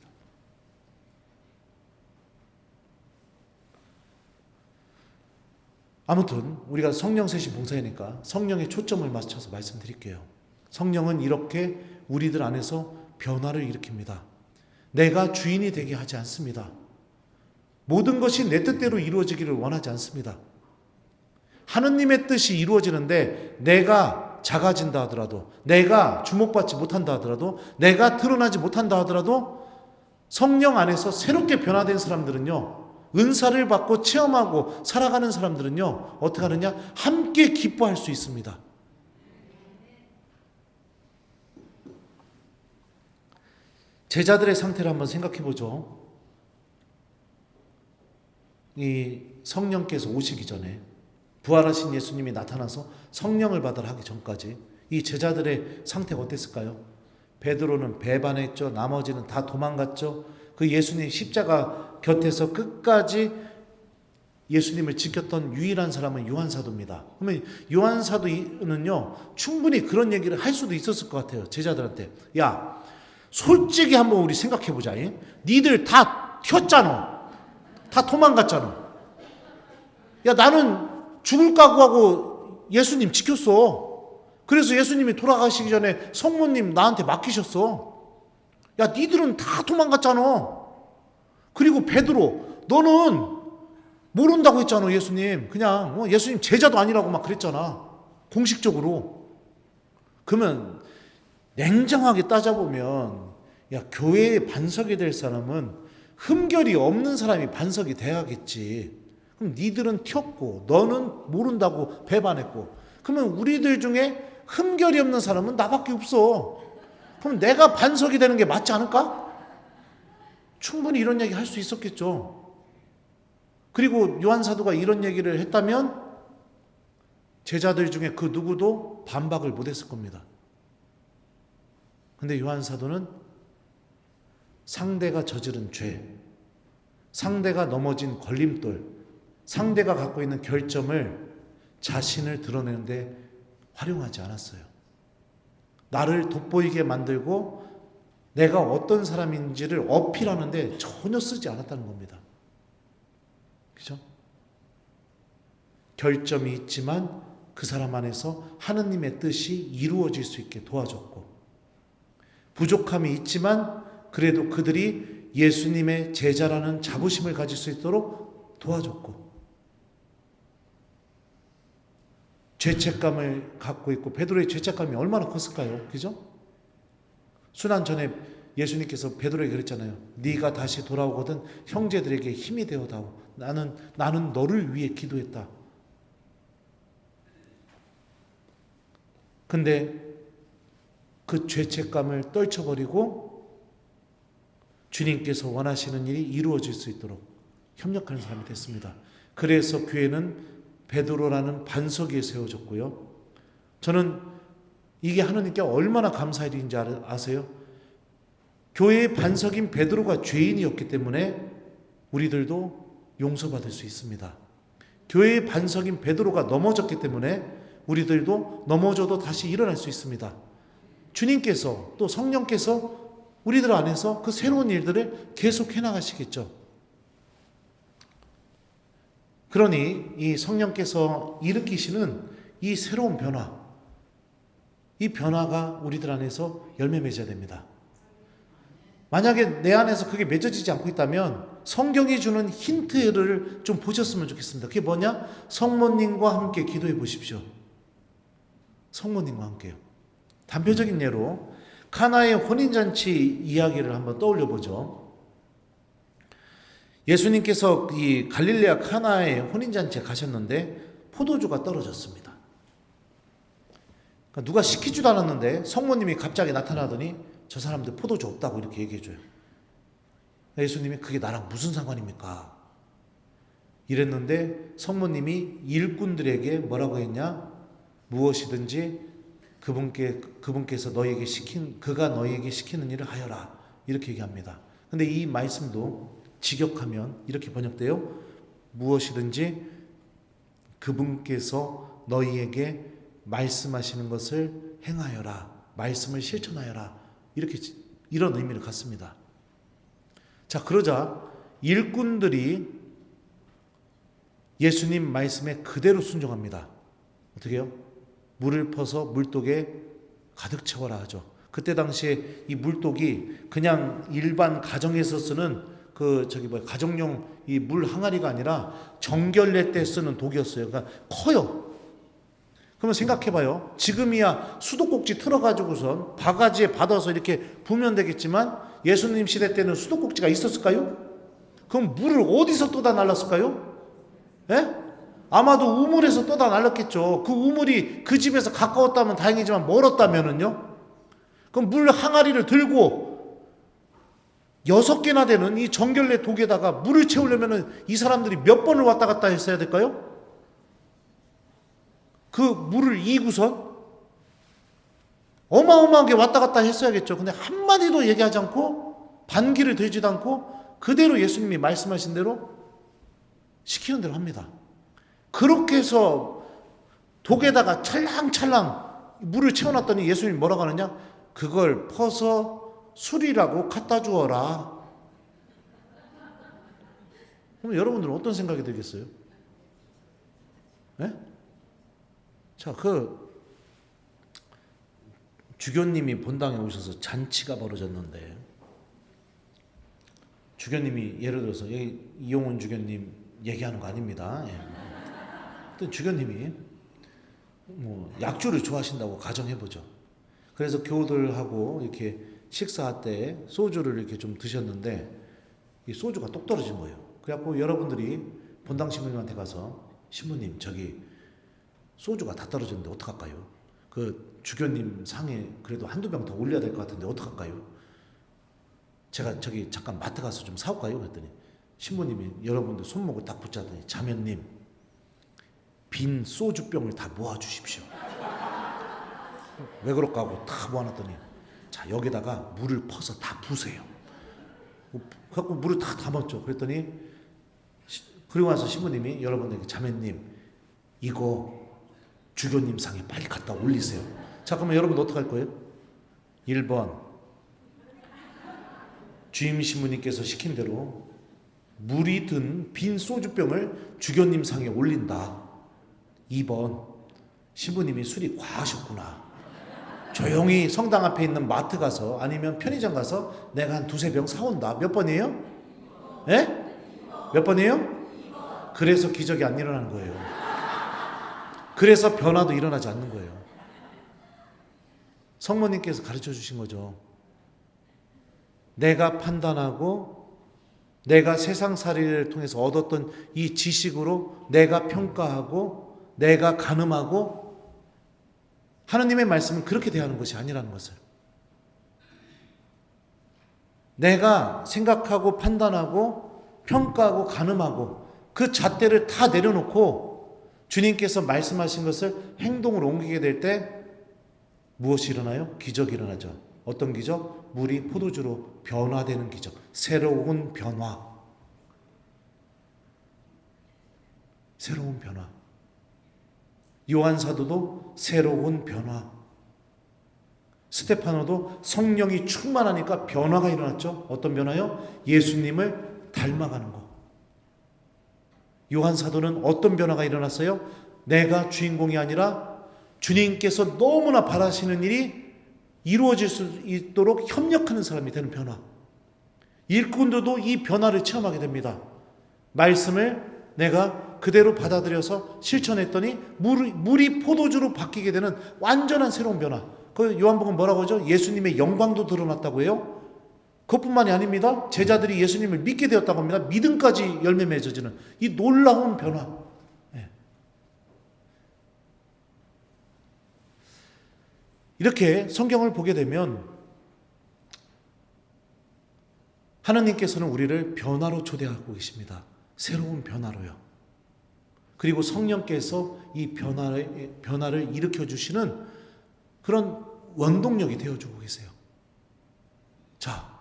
아무튼 우리가 성령 세신 봉사회니까 성령의 초점을 맞춰서 말씀드릴게요. 성령은 이렇게 우리들 안에서 변화를 일으킵니다. 내가 주인이 되게 하지 않습니다. 모든 것이 내 뜻대로 이루어지기를 원하지 않습니다. 하느님의 뜻이 이루어지는데 내가 작아진다 하더라도, 내가 주목받지 못한다 하더라도, 내가 드러나지 못한다 하더라도 성령 안에서 새롭게 변화된 사람들은요, 은사를 받고 체험하고 살아가는 사람들은요, 어떻게 하느냐? 함께 기뻐할 수 있습니다. 제자들의 상태를 한번 생각해 보죠. 이 성령께서 오시기 전에, 부활하신 예수님이 나타나서 성령을 받으라 하기 전까지 이 제자들의 상태가 어땠을까요? 베드로는 배반했죠. 나머지는 다 도망갔죠. 그 예수님 십자가 곁에서 끝까지 예수님을 지켰던 유일한 사람은 요한사도입니다. 그러면 요한사도는요, 충분히 그런 얘기를 할 수도 있었을 것 같아요. 제자들한테. 야, 솔직히 한번 우리 생각해보자. 니들 다 튀었잖아. 다 도망갔잖아. 야, 나는 죽을 각오하고 예수님 지켰어. 그래서 예수님이 돌아가시기 전에 성모님 나한테 맡기셨어. 야, 니들은 다 도망갔잖아. 그리고 베드로, 너는 모른다고 했잖아. 예수님 그냥 예수님 제자도 아니라고 막 그랬잖아, 공식적으로. 그러면 냉정하게 따져보면, 야, 교회의 반석이 될 사람은 흠결이 없는 사람이 반석이 돼야겠지. 그럼 니들은 튀었고 너는 모른다고 배반했고, 그러면 우리들 중에 흠결이 없는 사람은 나밖에 없어. 그럼 내가 반석이 되는 게 맞지 않을까? 충분히 이런 얘기 할 수 있었겠죠. 그리고 요한사도가 이런 얘기를 했다면 제자들 중에 그 누구도 반박을 못했을 겁니다. 근데 요한사도는 상대가 저지른 죄, 상대가 넘어진 걸림돌, 상대가 갖고 있는 결점을 자신을 드러내는데 활용하지 않았어요. 나를 돋보이게 만들고 내가 어떤 사람인지를 어필하는데 전혀 쓰지 않았다는 겁니다. 그죠? 결점이 있지만 그 사람 안에서 하느님의 뜻이 이루어질 수 있게 도와줬고, 부족함이 있지만 그래도 그들이 예수님의 제자라는 자부심을 가질 수 있도록 도와줬고, 죄책감을 갖고 있고, 베드로의 죄책감이 얼마나 컸을까요? 그죠? 순환 전에 예수님께서 베드로에게 그랬잖아요. 네가 다시 돌아오거든 형제들에게 힘이 되어다오. 나는 너를 위해 기도했다. 근데 그 죄책감을 떨쳐버리고 주님께서 원하시는 일이 이루어질 수 있도록 협력하는 사람이 됐습니다. 그래서 교회는 베드로라는 반석 위에 세워졌고요. 저는 이게 하나님께 얼마나 감사할 일인지 아세요? 교회의 반석인 베드로가 죄인이었기 때문에 우리들도 용서받을 수 있습니다. 교회의 반석인 베드로가 넘어졌기 때문에 우리들도 넘어져도 다시 일어날 수 있습니다. 주님께서 또 성령께서 우리들 안에서 그 새로운 일들을 계속 해나가시겠죠. 그러니 이 성령께서 일으키시는 이 새로운 변화, 이 변화가 우리들 안에서 열매 맺어야 됩니다. 만약에 내 안에서 그게 맺어지지 않고 있다면 성경이 주는 힌트를 좀 보셨으면 좋겠습니다. 그게 뭐냐? 성모님과 함께 기도해 보십시오. 성모님과 함께요. 단편적인 예로 카나의 혼인잔치 이야기를 한번 떠올려 보죠. 예수님께서 이 갈릴레아 카나의 혼인잔치에 가셨는데 포도주가 떨어졌습니다. 그러니까 누가 시키지도 않았는데 성모님이 갑자기 나타나더니 저 사람들 포도주 없다고 이렇게 얘기해줘요. 예수님이 그게 나랑 무슨 상관입니까? 이랬는데 성모님이 일꾼들에게 뭐라고 했냐? 무엇이든지 그분께서 너희에게 그가 너희에게 시키는 일을 하여라. 이렇게 얘기합니다. 근데 이 말씀도 직역하면 이렇게 번역돼요. 무엇이든지 그분께서 너희에게 말씀하시는 것을 행하여라. 말씀을 실천하여라. 이런 의미를 갖습니다. 자, 그러자 일꾼들이 예수님 말씀에 그대로 순종합니다. 어떻게 해요? 물을 퍼서 물독에 가득 채워라 하죠. 그때 당시에 이 물독이 그냥 일반 가정에서 쓰는 가정용 이 물 항아리가 아니라 정결례 때 쓰는 독이었어요. 그러니까 커요. 그러면 생각해봐요. 지금이야 수도꼭지 틀어가지고선 바가지에 받아서 이렇게 부으면 되겠지만 예수님 시대 때는 수도꼭지가 있었을까요? 그럼 물을 어디서 떠다 날랐을까요? 예? 아마도 우물에서 떠다 날랐겠죠. 그 우물이 그 집에서 가까웠다면 다행이지만 멀었다면은요? 그럼 물 항아리를 들고 6개나 되는 이 정결례 독에다가 물을 채우려면은 이 사람들이 몇 번을 왔다 갔다 했어야 될까요? 그 물을 이고선 어마어마하게 왔다 갔다 했어야겠죠. 근데 한마디도 얘기하지 않고 반기를 들지도 않고 그대로 예수님이 말씀하신 대로 시키는 대로 합니다. 그렇게 해서 독에다가 찰랑찰랑 물을 채워놨더니 예수님이 뭐라고 하느냐? 그걸 퍼서 술이라고 갖다 주어라. 그럼 여러분들은 어떤 생각이 들겠어요? 네? 자, 주교님이 본당에 오셔서 잔치가 벌어졌는데 주교님이 예를 들어서 이용훈 주교님 얘기하는 거 아닙니다. 또 주교님이 약주를 좋아하신다고 가정해보죠. 그래서 교우들하고 이렇게 식사할 때 소주를 이렇게 좀 드셨는데 이 소주가 똑 떨어진 거예요. 그래갖고 여러분들이 본당 신부님한테 가서 신부님 저기 소주가 다 떨어졌는데 어떡할까요? 그 주교님 상에 그래도 한두 병 더 올려야 될 것 같은데 어떡할까요? 제가 저기 잠깐 마트 가서 좀 사올까요? 그랬더니 신부님이 여러분들 손목을 딱 붙잡더니 자매님 빈 소주병을 다 모아주십시오. 왜 그럴까 하고 다 모아놨더니 자 여기다가 물을 퍼서 다 부으세요. 그래갖고 물을 다 담았죠. 그랬더니 그리고 나서 신부님이 여러분에게 자매님 이거 주교님 상에 빨리 갖다 올리세요. 자 그러면 여러분 어떡할 거예요? 1번 주임 신부님께서 시킨 대로 물이 든 빈 소주병을 주교님 상에 올린다. 2번, 신부님이 술이 과하셨구나. 조용히 성당 앞에 있는 마트 가서 아니면 편의점 가서 내가 한 두세 병 사온다. 몇 번이에요? 예? 몇 번이에요? 그래서 기적이 안 일어나는 거예요. 그래서 변화도 일어나지 않는 거예요. 성모님께서 가르쳐 주신 거죠. 내가 판단하고 내가 세상살이를 통해서 얻었던 이 지식으로 내가 평가하고 내가 가늠하고 하느님의 말씀은 그렇게 대하는 것이 아니라는 것을, 내가 생각하고 판단하고 평가하고 가늠하고 그 잣대를 다 내려놓고 주님께서 말씀하신 것을 행동으로 옮기게 될 때 무엇이 일어나요? 기적이 일어나죠. 어떤 기적? 물이 포도주로 변화되는 기적. 새로운 변화. 새로운 변화. 요한 사도도 새로운 변화. 스테파노도 성령이 충만하니까 변화가 일어났죠. 어떤 변화요? 예수님을 닮아가는 것. 요한 사도는 어떤 변화가 일어났어요? 내가 주인공이 아니라 주님께서 너무나 바라시는 일이 이루어질 수 있도록 협력하는 사람이 되는 변화. 일꾼들도 이 변화를 체험하게 됩니다. 말씀을 내가 그대로 받아들여서 실천했더니 물이 포도주로 바뀌게 되는 완전한 새로운 변화. 그 요한복음 뭐라고 하죠? 예수님의 영광도 드러났다고 해요. 그것뿐만이 아닙니다. 제자들이 예수님을 믿게 되었다고 합니다. 믿음까지 열매 맺어지는 이 놀라운 변화. 이렇게 성경을 보게 되면 하나님께서는 우리를 변화로 초대하고 계십니다. 새로운 변화로요. 그리고 성령께서 이 변화를 일으켜 주시는 그런 원동력이 되어주고 계세요. 자,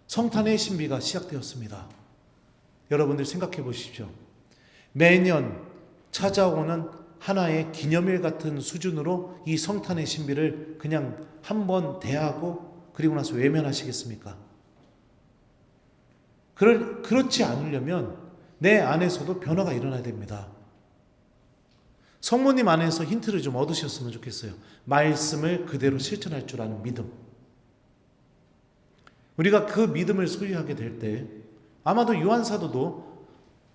성탄의 신비가 시작되었습니다. 여러분들 생각해 보십시오. 매년 찾아오는 하나의 기념일 같은 수준으로 이 성탄의 신비를 그냥 한번 대하고 그리고 나서 외면하시겠습니까? 그렇지 않으려면 내 안에서도 변화가 일어나야 됩니다. 성모님 안에서 힌트를 좀 얻으셨으면 좋겠어요. 말씀을 그대로 실천할 줄 아는 믿음. 우리가 그 믿음을 소유하게 될 때 아마도 요한 사도도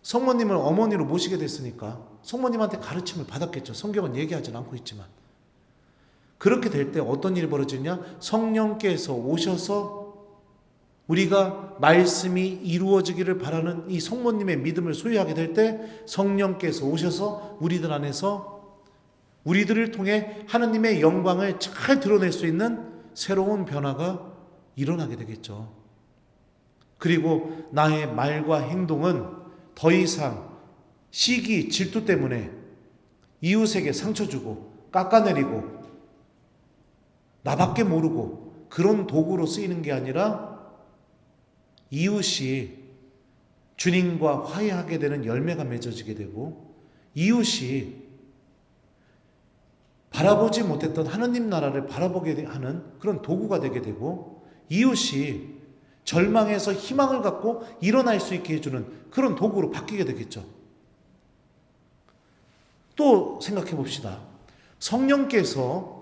성모님을 어머니로 모시게 됐으니까 성모님한테 가르침을 받았겠죠. 성경은 얘기하지는 않고 있지만. 그렇게 될 때 어떤 일이 벌어지냐? 성령께서 오셔서 우리가 말씀이 이루어지기를 바라는 이 성모님의 믿음을 소유하게 될 때 성령께서 오셔서 우리들 안에서 우리들을 통해 하나님의 영광을 잘 드러낼 수 있는 새로운 변화가 일어나게 되겠죠. 그리고 나의 말과 행동은 더 이상 시기, 질투 때문에 이웃에게 상처 주고 깎아내리고 나밖에 모르고 그런 도구로 쓰이는 게 아니라 이웃이 주님과 화해하게 되는 열매가 맺어지게 되고 이웃이 바라보지 못했던 하느님 나라를 바라보게 하는 그런 도구가 되게 되고 이웃이 절망에서 희망을 갖고 일어날 수 있게 해주는 그런 도구로 바뀌게 되겠죠. 또 생각해 봅시다. 성령께서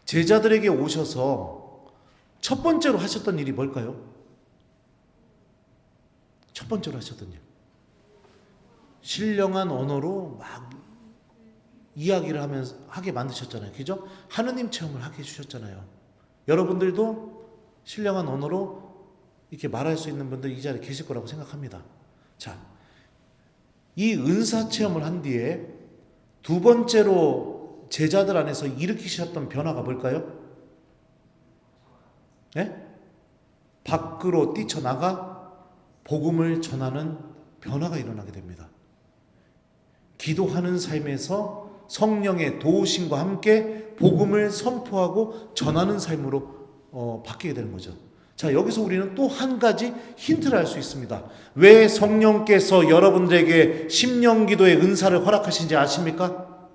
제자들에게 오셔서 첫 번째로 하셨던 일이 뭘까요? 첫 번째로 하셨던 일. 신령한 언어로 막 이야기를 하게 만드셨잖아요. 그죠? 하느님 체험을 하게 해주셨잖아요. 여러분들도 신령한 언어로 이렇게 말할 수 있는 분들 이 자리에 계실 거라고 생각합니다. 자, 이 은사 체험을 한 뒤에 두 번째로 제자들 안에서 일으키셨던 변화가 뭘까요? 네? 밖으로 뛰쳐나가 복음을 전하는 변화가 일어나게 됩니다. 기도하는 삶에서 성령의 도우심과 함께 복음을 선포하고 전하는 삶으로 바뀌게 되는 거죠. 자, 여기서 우리는 또 한 가지 힌트를 알 수 있습니다. 왜 성령께서 여러분들에게 심령기도의 은사를 허락하신지 아십니까?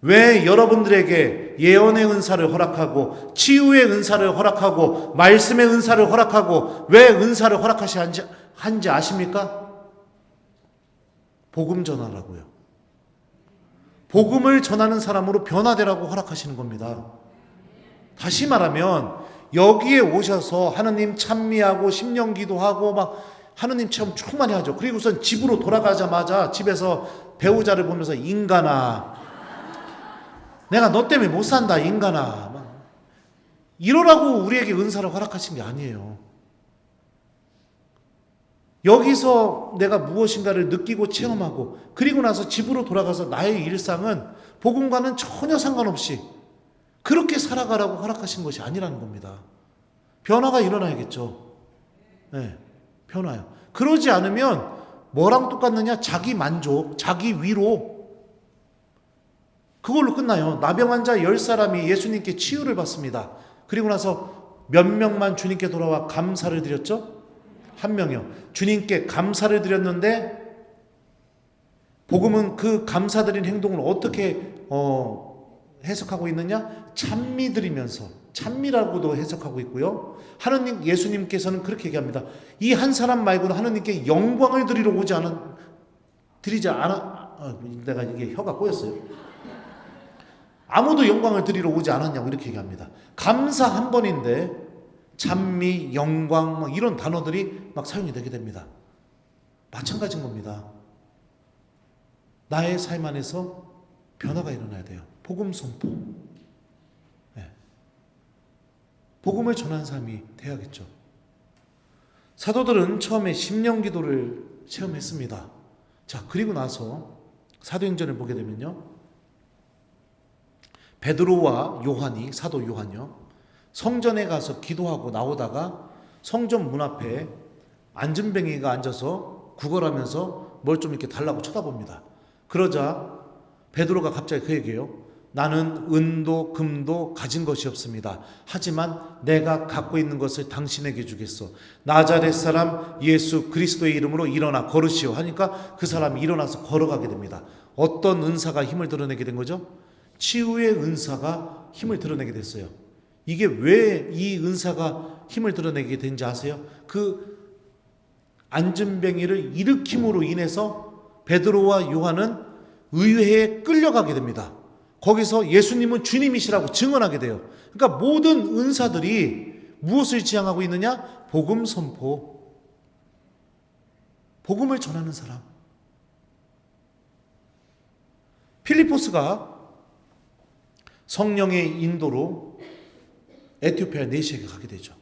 왜 여러분들에게 예언의 은사를 허락하고 치유의 은사를 허락하고 말씀의 은사를 허락하고 왜 은사를 허락하신지 아십니까? 복음 전하라고요. 복음을 전하는 사람으로 변화되라고 허락하시는 겁니다. 다시 말하면 여기에 오셔서 하느님 찬미하고 심령 기도하고 막 하느님 체험 충만히 하죠. 그리고선 집으로 돌아가자마자 집에서 배우자를 보면서 인간아, 내가 너 때문에 못 산다 인간아, 막 이러라고 우리에게 은사를 허락하신 게 아니에요. 여기서 내가 무엇인가를 느끼고 체험하고 그리고 나서 집으로 돌아가서 나의 일상은 복음과는 전혀 상관없이 그렇게 살아가라고 허락하신 것이 아니라는 겁니다. 변화가 일어나야겠죠. 네, 변화요. 그러지 않으면 뭐랑 똑같느냐? 자기 만족, 자기 위로, 그걸로 끝나요. 나병 환자 10사람이 예수님께 치유를 받습니다. 그리고 나서 몇 명만 주님께 돌아와 감사를 드렸죠? 한 명이요. 주님께 감사를 드렸는데 복음은 그 감사드린 행동을 어떻게 해석하고 있느냐? 찬미 드리면서, 찬미라고도 해석하고 있고요. 하느님, 예수님께서는 그렇게 얘기합니다. 이 한 사람 말고는 하느님께 영광을 드리지 않아, 내가 이게 혀가 꼬였어요. 아무도 영광을 드리러 오지 않았냐고 이렇게 얘기합니다. 감사 한 번인데 찬미, 영광 막 이런 단어들이 막 사용이 되게 됩니다. 마찬가지인 겁니다. 나의 삶 안에서 변화가 일어나야 돼요. 복음 선포. 네. 복음을 전하는 삶이 돼야겠죠. 사도들은 처음에 심령 기도를 체험했습니다. 자, 그리고 나서 사도행전을 보게 되면요, 베드로와 요한이, 사도 요한이요, 성전에 가서 기도하고 나오다가 성전 문 앞에 안진뱅이가 앉아서 구걸하면서 뭘 좀 이렇게 달라고 쳐다봅니다. 그러자 베드로가 갑자기 그 얘기해요. 나는 은도 금도 가진 것이 없습니다. 하지만 내가 갖고 있는 것을 당신에게 주겠어. 나자렛 사람 예수 그리스도의 이름으로 일어나 걸으시오 하니까 그 사람이 일어나서 걸어가게 됩니다. 어떤 은사가 힘을 드러내게 된 거죠? 치유의 은사가 힘을 드러내게 됐어요. 이게 왜 이 은사가 힘을 드러내게 된지 아세요? 그 안진뱅이를 일으킴으로 인해서 베드로와 요한은 의회에 끌려가게 됩니다. 거기서 예수님은 주님이시라고 증언하게 돼요. 그러니까 모든 은사들이 무엇을 지향하고 있느냐? 복음 선포, 복음을 전하는 사람. 필리포스가 성령의 인도로 에티오피아 네시에 가게 되죠.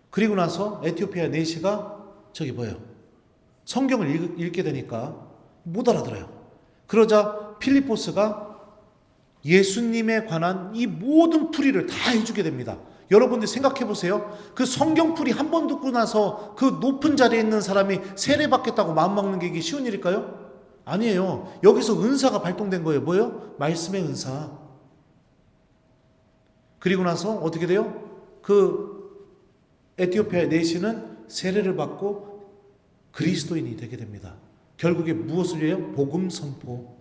그리고 나서 에티오피아 네시가 저기 뭐예요? 성경을 읽게 되니까 못 알아들어요. 그러자 필리포스가 예수님에 관한 이 모든 풀이를 다 해주게 됩니다. 여러분들 생각해 보세요. 그 성경 풀이 한 번 듣고 나서 그 높은 자리에 있는 사람이 세례받겠다고 마음먹는 게 이게 쉬운 일일까요? 아니에요. 여기서 은사가 발동된 거예요. 뭐예요? 말씀의 은사. 그리고 나서 어떻게 돼요? 그 에티오피아 내시는 세례를 받고 그리스도인이 되게 됩니다. 결국에 무엇을 해요? 복음 선포.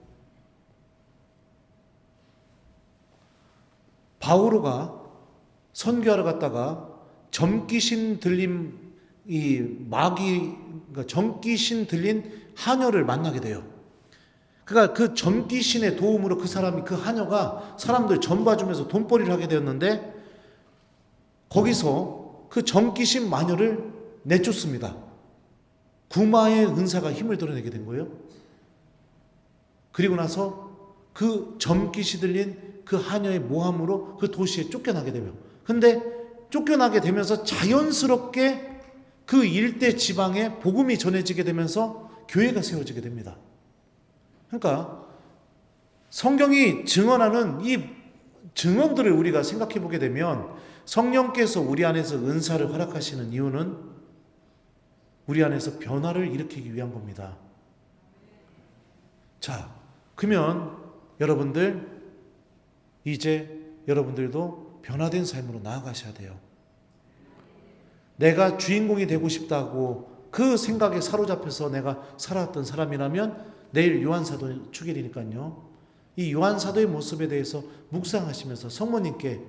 바오로가 선교하러 갔다가 점귀신 들린 이 마귀, 그러니까 점귀신 들린 하녀를 만나게 돼요. 그러니까 그 점귀신의 도움으로 그 사람이, 그 하녀가 사람들 전봐주면서 돈벌이를 하게 되었는데 거기서 그 점귀신 마녀를 내쫓습니다. 구마의 은사가 힘을 드러내게 된 거예요. 그리고 나서 그 점귀신 들린 그 하녀의 모함으로 그 도시에 쫓겨나게 되며, 근데 쫓겨나게 되면서 자연스럽게 그 일대 지방에 복음이 전해지게 되면서 교회가 세워지게 됩니다. 그러니까 성경이 증언하는 이 증언들을 우리가 생각해 보게 되면 성령께서 우리 안에서 은사를 허락하시는 이유는 우리 안에서 변화를 일으키기 위한 겁니다. 자, 그러면 여러분들 이제 여러분들도 변화된 삶으로 나아가셔야 돼요. 내가 주인공이 되고 싶다고 그 생각에 사로잡혀서 내가 살아왔던 사람이라면 내일 요한사도 축일이니까요. 이 요한 사도의 모습에 대해서 묵상하시면서 성모님께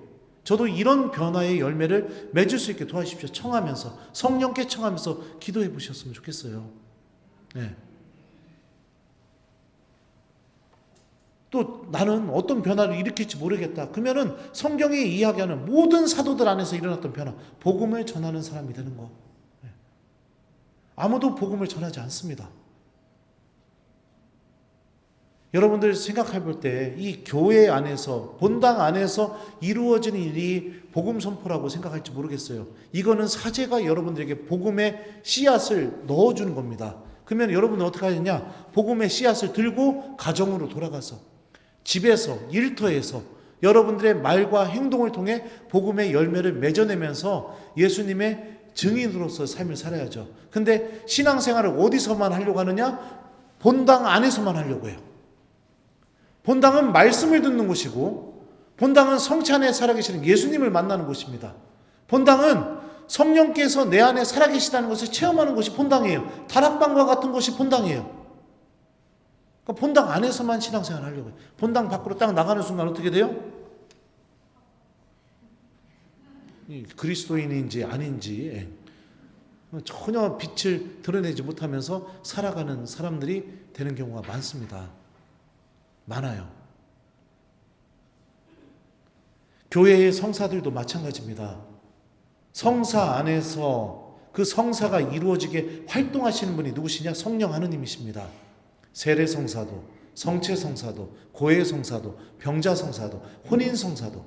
저도 이런 변화의 열매를 맺을 수 있게 도와주십시오. 청하면서 성령께 청하면서 기도해 보셨으면 좋겠어요. 네. 또 나는 어떤 변화를 일으킬지 모르겠다. 그러면은 성경이 이야기하는 모든 사도들 안에서 일어났던 변화, 복음을 전하는 사람이 되는 거. 네. 아무도 복음을 전하지 않습니다. 여러분들 생각해 볼 때 이 교회 안에서 본당 안에서 이루어지는 일이 복음 선포라고 생각할지 모르겠어요. 이거는 사제가 여러분들에게 복음의 씨앗을 넣어주는 겁니다. 그러면 여러분은 어떻게 하느냐? 복음의 씨앗을 들고 가정으로 돌아가서 집에서 일터에서 여러분들의 말과 행동을 통해 복음의 열매를 맺어내면서 예수님의 증인으로서 삶을 살아야죠. 근데 신앙생활을 어디서만 하려고 하느냐? 본당 안에서만 하려고 해요. 본당은 말씀을 듣는 곳이고 본당은 성체 안에 살아계시는 예수님을 만나는 곳입니다. 본당은 성령께서 내 안에 살아계시다는 것을 체험하는 곳이 본당이에요. 다락방과 같은 곳이 본당이에요. 그러니까 본당 안에서만 신앙생활을 하려고 해요. 본당 밖으로 딱 나가는 순간 어떻게 돼요? 그리스도인인지 아닌지 전혀 빛을 드러내지 못하면서 살아가는 사람들이 되는 경우가 많습니다. 많아요. 교회의 성사들도 마찬가지입니다. 성사 안에서 그 성사가 이루어지게 활동하시는 분이 누구시냐? 성령 하느님이십니다. 세례 성사도, 성체 성사도, 고해 성사도, 병자 성사도, 혼인 성사도.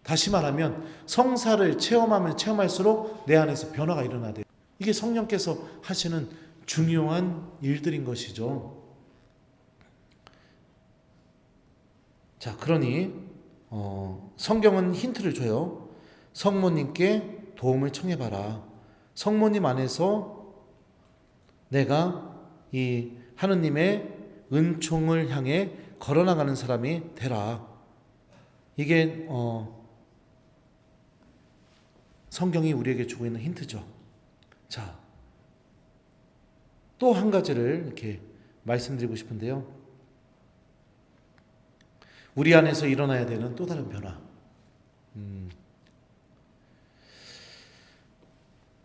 다시 말하면 성사를 체험하면 체험할수록 내 안에서 변화가 일어나야 돼요. 이게 성령께서 하시는 중요한 일들인 것이죠. 자, 그러니 성경은 힌트를 줘요. 성모님께 도움을 청해봐라. 성모님 안에서 내가 이 하느님의 은총을 향해 걸어나가는 사람이 되라. 이게 성경이 우리에게 주고 있는 힌트죠. 자, 또 한 가지를 이렇게 말씀드리고 싶은데요. 우리 안에서 일어나야 되는 또 다른 변화.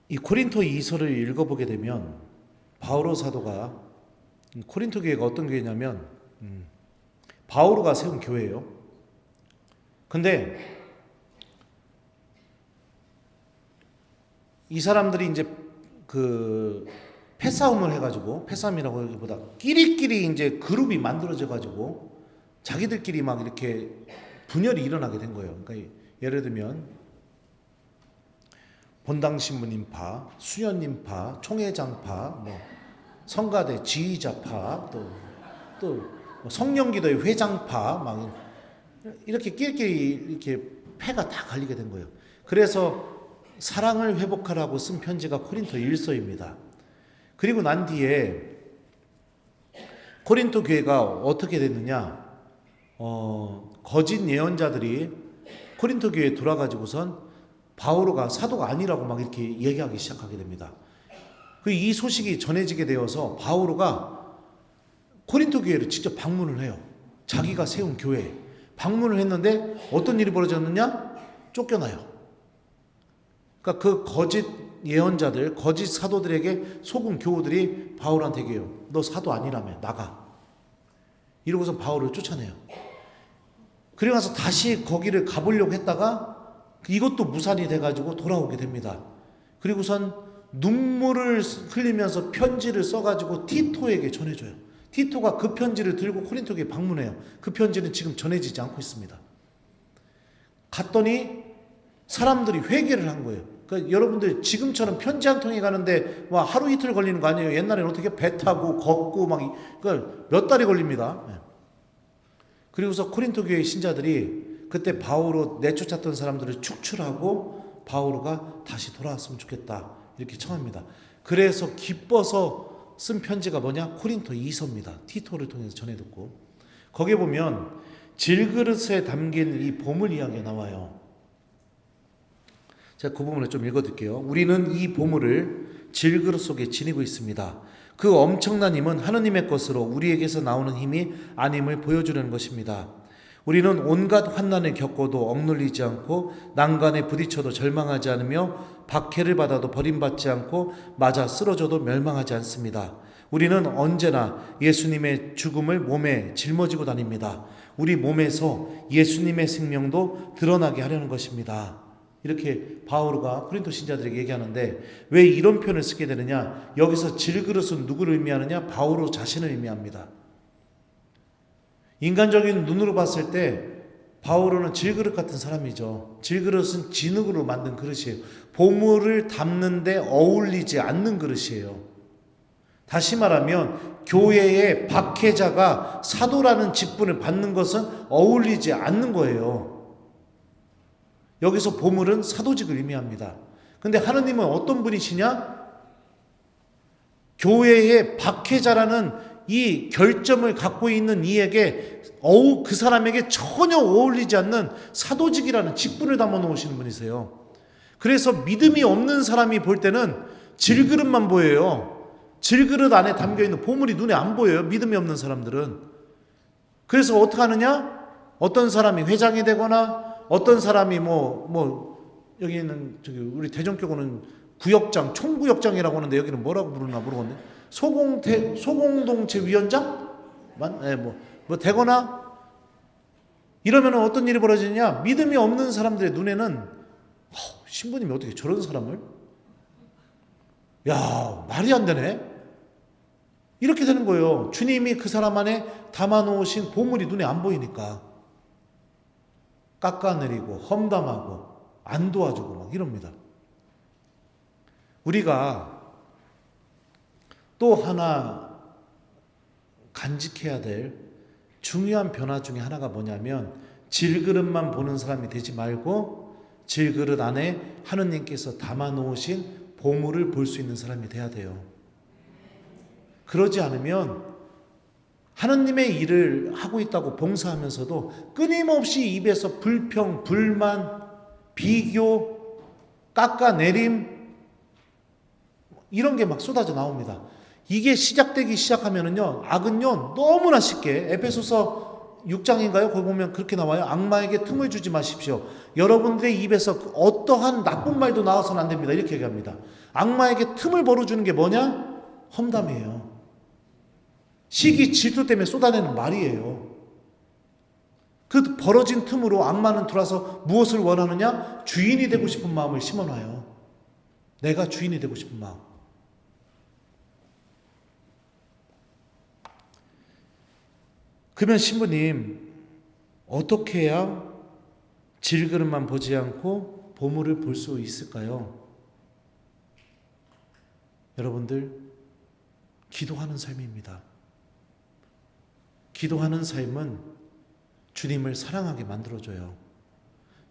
이 고린토 2서를 읽어보게 되면 바오로 사도가 고린토 교회가 어떤 교회냐면 바오로가 세운 교회예요. 근데 이 사람들이 이제 그 패싸움을 해가지고, 패싸움이라고 하기보다 끼리끼리 이제 그룹이 만들어져 가지고 자기들끼리 막 이렇게 분열이 일어나게 된 거예요. 그러니까 예를 들면 본당 신부님파, 수녀님파, 총회장파, 뭐 성가대 지휘자파, 또 성령기도의 회장파, 막 이렇게 끼리끼리 이렇게 패가 다 갈리게 된 거예요. 그래서 사랑을 회복하라고 쓴 편지가 고린토 1서입니다. 그리고 난 뒤에 고린토 교회가 어떻게 됐느냐? 거짓 예언자들이 고린토 교회에 돌아가지고선 바오로가 사도가 아니라고 막 이렇게 얘기하기 시작하게 됩니다. 이 소식이 전해지게 되어서 바오로가 고린토 교회를 직접 방문을 해요. 자기가 세운 교회에 방문을 했는데 어떤 일이 벌어졌느냐? 쫓겨나요. 그러니까 그 거짓 예언자들, 거짓 사도들에게 속은 교우들이 바울한테 얘기해요. 너 사도 아니라며, 나가. 이러고서 바울을 쫓아내요. 그리고 나서 다시 거기를 가보려고 했다가 이것도 무산이 돼가지고 돌아오게 됩니다. 그리고선 눈물을 흘리면서 편지를 써가지고 티토에게 전해줘요. 티토가 그 편지를 들고 고린토에 방문해요. 그 편지는 지금 전해지지 않고 있습니다. 갔더니 사람들이 회개를 한 거예요. 그러니까 여러분들 지금처럼 편지 한 통이 가는데 와 하루 이틀 걸리는 거 아니에요. 옛날에는 어떻게 배 타고 걷고 막 그러니까 몇 달이 걸립니다. 그리고서 고린토 교회 신자들이 그때 바오로 내쫓았던 사람들을 축출하고 바오로가 다시 돌아왔으면 좋겠다 이렇게 청합니다. 그래서 기뻐서 쓴 편지가 뭐냐? 고린토 2서입니다. 티토를 통해서 전해 듣고 거기에 보면 질그릇에 담긴 이 보물 이야기가 나와요. 제가 그 부분을 좀 읽어드릴게요. 우리는 이 보물을 질그릇 속에 지니고 있습니다. 그 엄청난 힘은 하느님의 것으로 우리에게서 나오는 힘이 아님을 보여주려는 것입니다. 우리는 온갖 환난을 겪어도 억눌리지 않고 난간에 부딪혀도 절망하지 않으며 박해를 받아도 버림받지 않고 맞아 쓰러져도 멸망하지 않습니다. 우리는 언제나 예수님의 죽음을 몸에 짊어지고 다닙니다. 우리 몸에서 예수님의 생명도 드러나게 하려는 것입니다. 이렇게 바오르가 고린도 신자들에게 얘기하는데, 왜 이런 표현을 쓰게 되느냐? 여기서 질그릇은 누구를 의미하느냐? 바오르 자신을 의미합니다. 인간적인 눈으로 봤을 때 바오르는 질그릇 같은 사람이죠. 질그릇은 진흙으로 만든 그릇이에요. 보물을 담는데 어울리지 않는 그릇이에요. 다시 말하면 교회의 박해자가 사도라는 직분을 받는 것은 어울리지 않는 거예요. 여기서 보물은 사도직을 의미합니다. 근데 하느님은 어떤 분이시냐? 교회의 박해자라는 이 결점을 갖고 있는 이에게 그 사람에게 전혀 어울리지 않는 사도직이라는 직분을 담아 놓으시는 분이세요. 그래서 믿음이 없는 사람이 볼 때는 질그릇만 보여요. 질그릇 안에 담겨있는 보물이 눈에 안 보여요. 믿음이 없는 사람들은. 그래서 어떻게 하느냐? 어떤 사람이 회장이 되거나 어떤 사람이 여기는 우리 대전교구는 구역장, 총구역장이라고 하는데 여기는 뭐라고 부르나 모르겠네. 소공동체 위원장? 되거나 이러면 어떤 일이 벌어지냐? 믿음이 없는 사람들의 눈에는 신부님이 어떻게 저런 사람을? 야, 말이 안 되네. 이렇게 되는 거예요. 주님이 그 사람 안에 담아놓으신 보물이 눈에 안 보이니까 깎아내리고 험담하고 안 도와주고 막 이럽니다. 우리가 또 하나 간직해야 될 중요한 변화 중에 하나가 뭐냐면, 질그릇만 보는 사람이 되지 말고 질그릇 안에 하느님께서 담아놓으신 보물을 볼 수 있는 사람이 돼야 돼요. 그러지 않으면 하느님의 일을 하고 있다고 봉사하면서도 끊임없이 입에서 불평, 불만, 비교, 깎아내림 이런 게 막 쏟아져 나옵니다. 이게 시작되기 시작하면은요, 악은요 너무나 쉽게, 에베소서 6장인가요? 거기 보면 그렇게 나와요. 악마에게 틈을 주지 마십시오. 여러분들의 입에서 어떠한 나쁜 말도 나와서는 안 됩니다. 이렇게 얘기합니다. 악마에게 틈을 벌어주는 게 뭐냐? 험담이에요. 시기, 질투 때문에 쏟아내는 말이에요. 그 벌어진 틈으로 악마는 들어와서 무엇을 원하느냐? 주인이 되고 싶은 마음을 심어놔요. 내가 주인이 되고 싶은 마음. 그러면 신부님, 어떻게 해야 질그릇만 보지 않고 보물을 볼 수 있을까요? 여러분들, 기도하는 삶입니다. 기도하는 삶은 주님을 사랑하게 만들어줘요.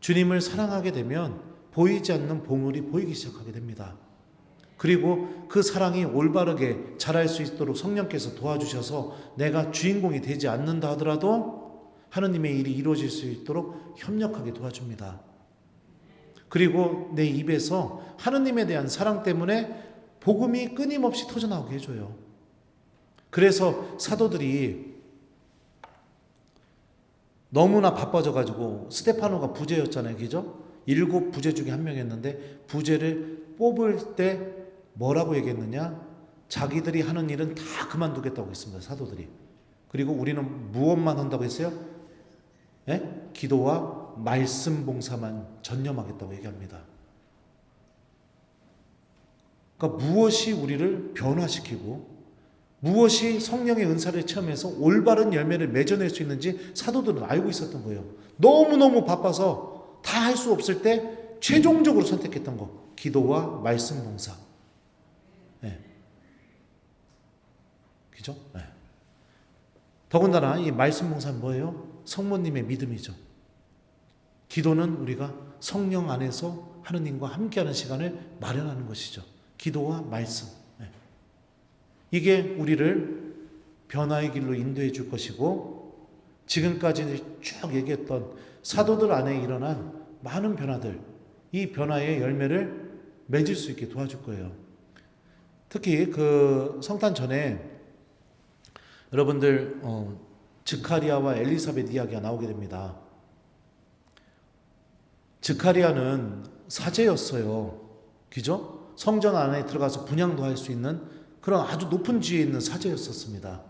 주님을 사랑하게 되면 보이지 않는 보물이 보이기 시작하게 됩니다. 그리고 그 사랑이 올바르게 자랄 수 있도록 성령께서 도와주셔서 내가 주인공이 되지 않는다 하더라도 하느님의 일이 이루어질 수 있도록 협력하게 도와줍니다. 그리고 내 입에서 하느님에 대한 사랑 때문에 복음이 끊임없이 터져나오게 해줘요. 그래서 사도들이 너무나 바빠져가지고, 스데파노가 부제였잖아요. 그죠? 7 부제 중에 한 명이었는데 부제를 뽑을 때 뭐라고 얘기했느냐? 자기들이 하는 일은 다 그만두겠다고 했습니다. 사도들이. 그리고 우리는 무엇만 한다고 했어요? 기도와 말씀 봉사만 전념하겠다고 얘기합니다. 그러니까 무엇이 우리를 변화시키고 무엇이 성령의 은사를 체험해서 올바른 열매를 맺어낼 수 있는지 사도들은 알고 있었던 거예요. 너무너무 바빠서 다 할 수 없을 때 최종적으로 선택했던 거, 기도와 말씀 봉사. 그죠? 더군다나 이 말씀 봉사는 뭐예요? 성모님의 믿음이죠. 기도는 우리가 성령 안에서 하느님과 함께하는 시간을 마련하는 것이죠. 기도와 말씀. 이게 우리를 변화의 길로 인도해 줄 것이고, 지금까지 쭉 얘기했던 사도들 안에 일어난 많은 변화들, 이 변화의 열매를 맺을 수 있게 도와줄 거예요. 특히 그 성탄 전에 여러분들 즈카리아와 엘리사벳 이야기가 나오게 됩니다. 즈카리아는 사제였어요. 그죠? 성전 안에 들어가서 분향도 할 수 있는 그런 아주 높은 지위에 있는 사제였었습니다.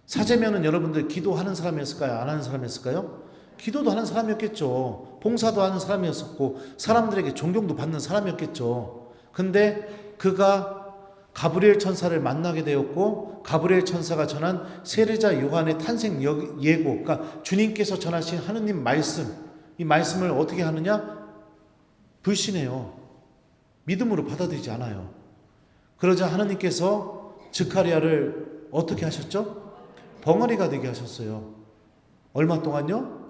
사제면은 여러분들 기도하는 사람이었을까요? 안 하는 사람이었을까요? 기도도 하는 사람이었겠죠. 봉사도 하는 사람이었었고 사람들에게 존경도 받는 사람이었겠죠. 근데 그가 가브리엘 천사를 만나게 되었고 가브리엘 천사가 전한 세례자 요한의 탄생 예고, 그러니까 주님께서 전하신 하느님 말씀, 이 말씀을 어떻게 하느냐? 불신해요. 믿음으로 받아들이지 않아요. 그러자 하느님께서 즈카리아를 어떻게 하셨죠? 벙어리가 되게 하셨어요. 얼마 동안요?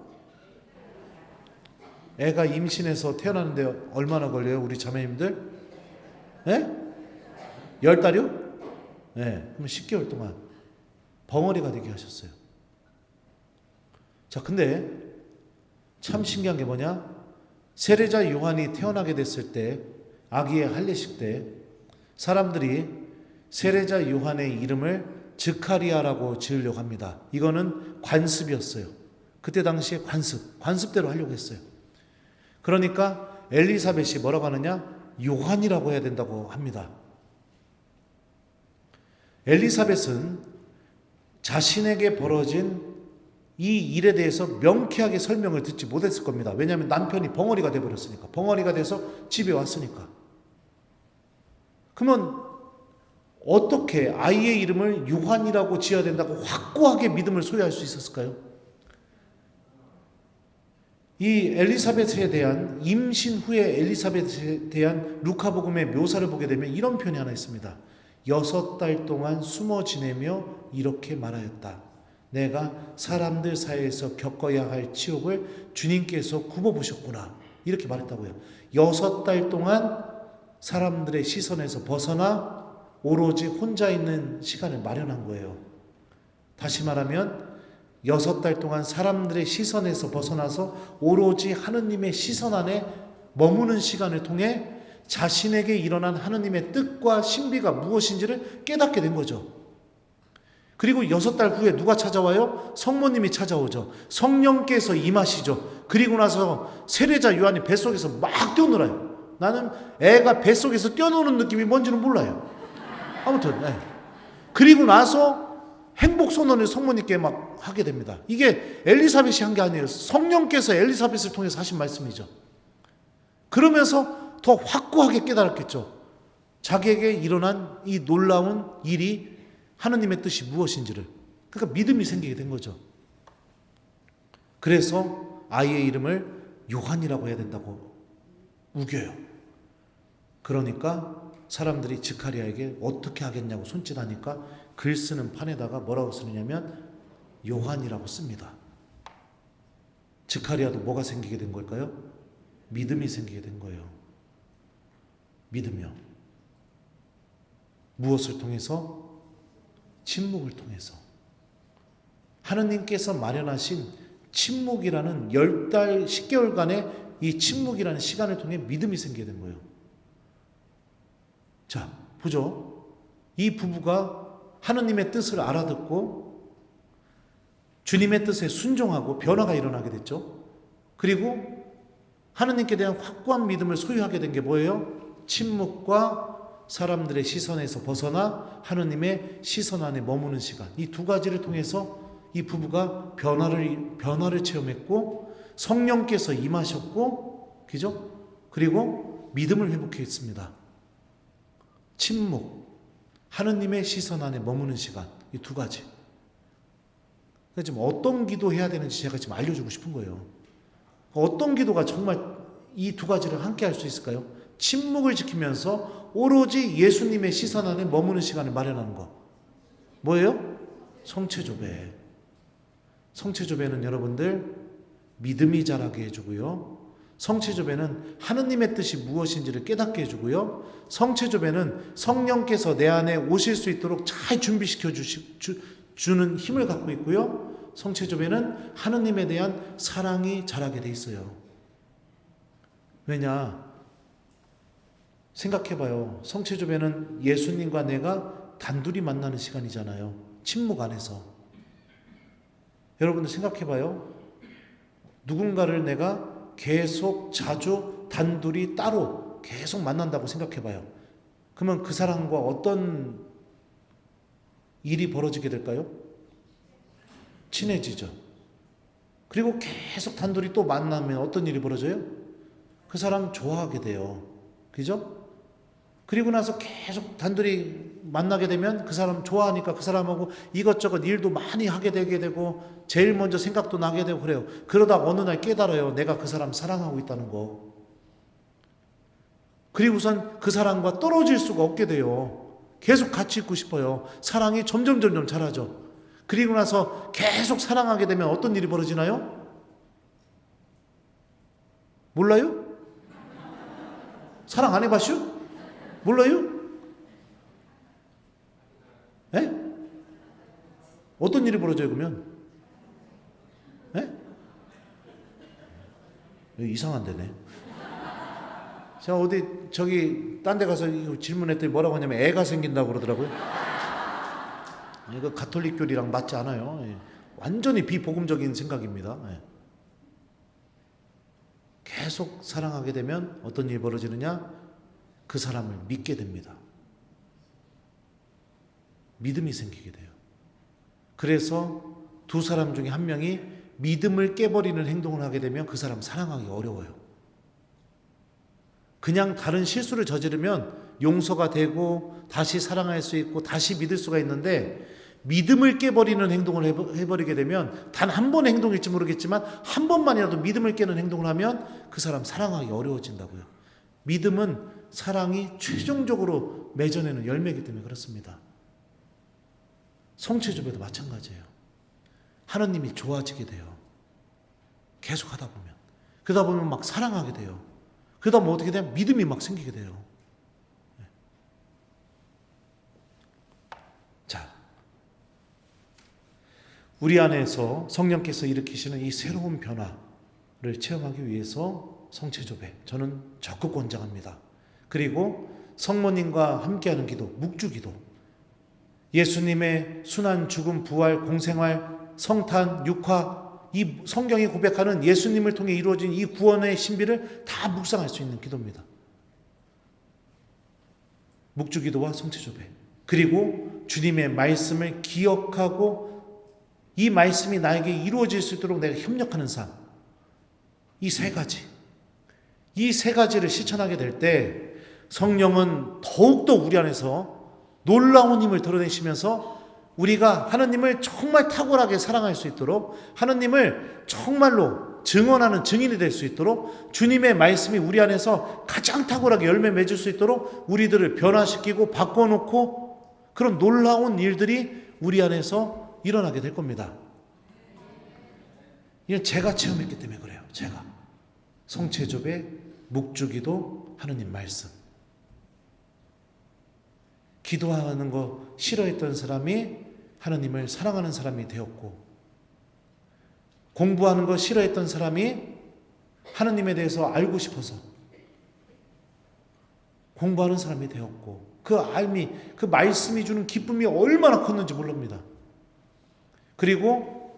애가 임신해서 태어나는데 얼마나 걸려요? 우리 자매님들? 예? 10달이요? 네, 그럼 10개월 동안 벙어리가 되게 하셨어요. 자, 근데 참 신기한 게 뭐냐? 세례자 요한이 태어나게 됐을 때, 아기의 할례식 때 사람들이 세례자 요한의 이름을 즈카리아라고 지으려고 합니다. 이거는 관습이었어요. 그때 당시에 관습대로 하려고 했어요. 그러니까 엘리사벳이 뭐라고 하느냐? 요한이라고 해야 된다고 합니다. 엘리사벳은 자신에게 벌어진 이 일에 대해서 명쾌하게 설명을 듣지 못했을 겁니다. 왜냐하면 남편이 벙어리가 돼버렸으니까. 벙어리가 돼서 집에 왔으니까. 그러면 어떻게 아이의 이름을 요한이라고 지어야 된다고 확고하게 믿음을 소유할 수 있었을까요? 이 엘리사벳에 대한, 임신 후에 엘리사벳에 대한 루카복음의 묘사를 보게 되면 이런 표현이 하나 있습니다. 6달 동안 숨어 지내며 이렇게 말하였다. 내가 사람들 사이에서 겪어야 할 치욕을 주님께서 굽어보셨구나. 이렇게 말했다고요. 6달 동안 사람들의 시선에서 벗어나 오로지 혼자 있는 시간을 마련한 거예요. 다시 말하면 6달 동안 사람들의 시선에서 벗어나서 오로지 하느님의 시선 안에 머무는 시간을 통해 자신에게 일어난 하느님의 뜻과 신비가 무엇인지를 깨닫게 된 거죠. 그리고 6달 후에 누가 찾아와요? 성모님이 찾아오죠. 성령께서 임하시죠. 그리고 나서 세례자 요한이 뱃속에서 막 뛰어놀아요. 나는 애가 뱃속에서 뛰어노는 느낌이 뭔지는 몰라요. 아무튼 그리고 나서 행복선언을 성모님께 막 하게 됩니다. 이게 엘리사벳이 한 게 아니에요. 성령께서 엘리사벳을 통해서 하신 말씀이죠. 그러면서 더 확고하게 깨달았겠죠. 자기에게 일어난 이 놀라운 일이 하느님의 뜻이 무엇인지를. 그러니까 믿음이 생기게 된 거죠. 그래서 아이의 이름을 요한이라고 해야 된다고 우겨요. 그러니까 사람들이 즈카리아에게 어떻게 하겠냐고 손짓하니까 글 쓰는 판에다가 뭐라고 쓰느냐면 요한이라고 씁니다. 즈카리아도 뭐가 생기게 된 걸까요? 믿음이 생기게 된 거예요. 믿음이요. 무엇을 통해서? 침묵을 통해서. 하느님께서 마련하신 침묵이라는 10달, 10개월간의 이 침묵이라는 시간을 통해 믿음이 생기게 된 거예요. 자, 보죠. 이 부부가 하느님의 뜻을 알아듣고 주님의 뜻에 순종하고 변화가 일어나게 됐죠. 그리고 하느님께 대한 확고한 믿음을 소유하게 된 게 뭐예요? 침묵과 사람들의 시선에서 벗어나 하느님의 시선 안에 머무는 시간. 이 두 가지를 통해서 이 부부가 변화를 체험했고 성령께서 임하셨고, 그죠? 그리고 믿음을 회복했습니다. 침묵, 하느님의 시선 안에 머무는 시간, 이 두 가지. 그래서 지금 어떤 기도해야 되는지 제가 지금 알려주고 싶은 거예요. 어떤 기도가 정말 이 두 가지를 함께 할 수 있을까요? 침묵을 지키면서 오로지 예수님의 시선 안에 머무는 시간을 마련하는 거. 뭐예요? 성체조배. 성체조배는 여러분들 믿음이 자라게 해주고요. 성체조배는 하느님의 뜻이 무엇인지를 깨닫게 해주고요. 성체조배는 성령께서 내 안에 오실 수 있도록 잘 준비시켜 주는 힘을 갖고 있고요. 성체조배는 하느님에 대한 사랑이 자라게 돼 있어요. 왜냐? 생각해봐요. 성체조배는 예수님과 내가 단둘이 만나는 시간이잖아요. 침묵 안에서. 여러분들 생각해봐요. 누군가를 내가 계속 자주 단둘이 따로 계속 만난다고 생각해봐요. 그러면 그 사람과 어떤 일이 벌어지게 될까요? 친해지죠. 그리고 계속 단둘이 또 만나면 어떤 일이 벌어져요? 그 사람 좋아하게 돼요. 그죠? 그리고 나서 계속 단둘이 만나게 되면 그 사람 좋아하니까 그 사람하고 이것저것 일도 많이 하게 되고 제일 먼저 생각도 나게 되고 그래요. 그러다 어느 날 깨달아요. 내가 그 사람 사랑하고 있다는 거. 그리고선 그 사람과 떨어질 수가 없게 돼요. 계속 같이 있고 싶어요. 사랑이 점점 자라죠. 그리고 나서 계속 사랑하게 되면 어떤 일이 벌어지나요? 몰라요? 사랑 안 해봤슈? 몰라요? 에? 어떤 일이 벌어져요 그러면? 에? 이상한 데네. 제가 어디 저기 딴 데 가서 질문했더니 뭐라고 하냐면 애가 생긴다고 그러더라고요. 이거 가톨릭 교리랑 맞지 않아요. 완전히 비복음적인 생각입니다. 계속 사랑하게 되면 어떤 일이 벌어지느냐? 그 사람을 믿게 됩니다. 믿음이 생기게 돼요. 그래서 두 사람 중에 한 명이 믿음을 깨버리는 행동을 하게 되면 그 사람 사랑하기 어려워요. 그냥 다른 실수를 저지르면 용서가 되고 다시 사랑할 수 있고 다시 믿을 수가 있는데 믿음을 깨버리는 행동을 해버리게 되면 단 한 번의 행동일지 모르겠지만 한 번만이라도 믿음을 깨는 행동을 하면 그 사람 사랑하기 어려워진다고요. 믿음은 사랑이 최종적으로 맺어내는 열매이기 때문에 그렇습니다. 성체조배도 마찬가지예요. 하나님이 좋아지게 돼요. 계속 하다 보면. 그러다 보면 막 사랑하게 돼요. 그러다 보면 어떻게 돼요? 믿음이 막 생기게 돼요. 자, 우리 안에서 성령께서 일으키시는 이 새로운 변화를 체험하기 위해서 성체조배, 저는 적극 권장합니다. 그리고 성모님과 함께하는 기도, 묵주기도, 예수님의 순환, 죽음, 부활, 공생활, 성탄, 육화, 이 성경이 고백하는 예수님을 통해 이루어진 이 구원의 신비를 다 묵상할 수 있는 기도입니다. 묵주기도와 성체조배, 그리고 주님의 말씀을 기억하고 이 말씀이 나에게 이루어질 수 있도록 내가 협력하는 삶, 이 세 가지, 이 세 가지를 실천하게 될 때 성령은 더욱더 우리 안에서 놀라운 힘을 드러내시면서 우리가 하나님을 정말 탁월하게 사랑할 수 있도록, 하나님을 정말로 증언하는 증인이 될 수 있도록, 주님의 말씀이 우리 안에서 가장 탁월하게 열매 맺을 수 있도록 우리들을 변화시키고 바꿔놓고 그런 놀라운 일들이 우리 안에서 일어나게 될 겁니다. 이건 제가 체험했기 때문에 그래요. 제가 성체조배, 묵주기도, 하느님 말씀. 기도하는 거 싫어했던 사람이 하나님을 사랑하는 사람이 되었고, 공부하는 거 싫어했던 사람이 하나님에 대해서 알고 싶어서 공부하는 사람이 되었고, 그 알미, 그 말씀이 주는 기쁨이 얼마나 컸는지 모릅니다. 그리고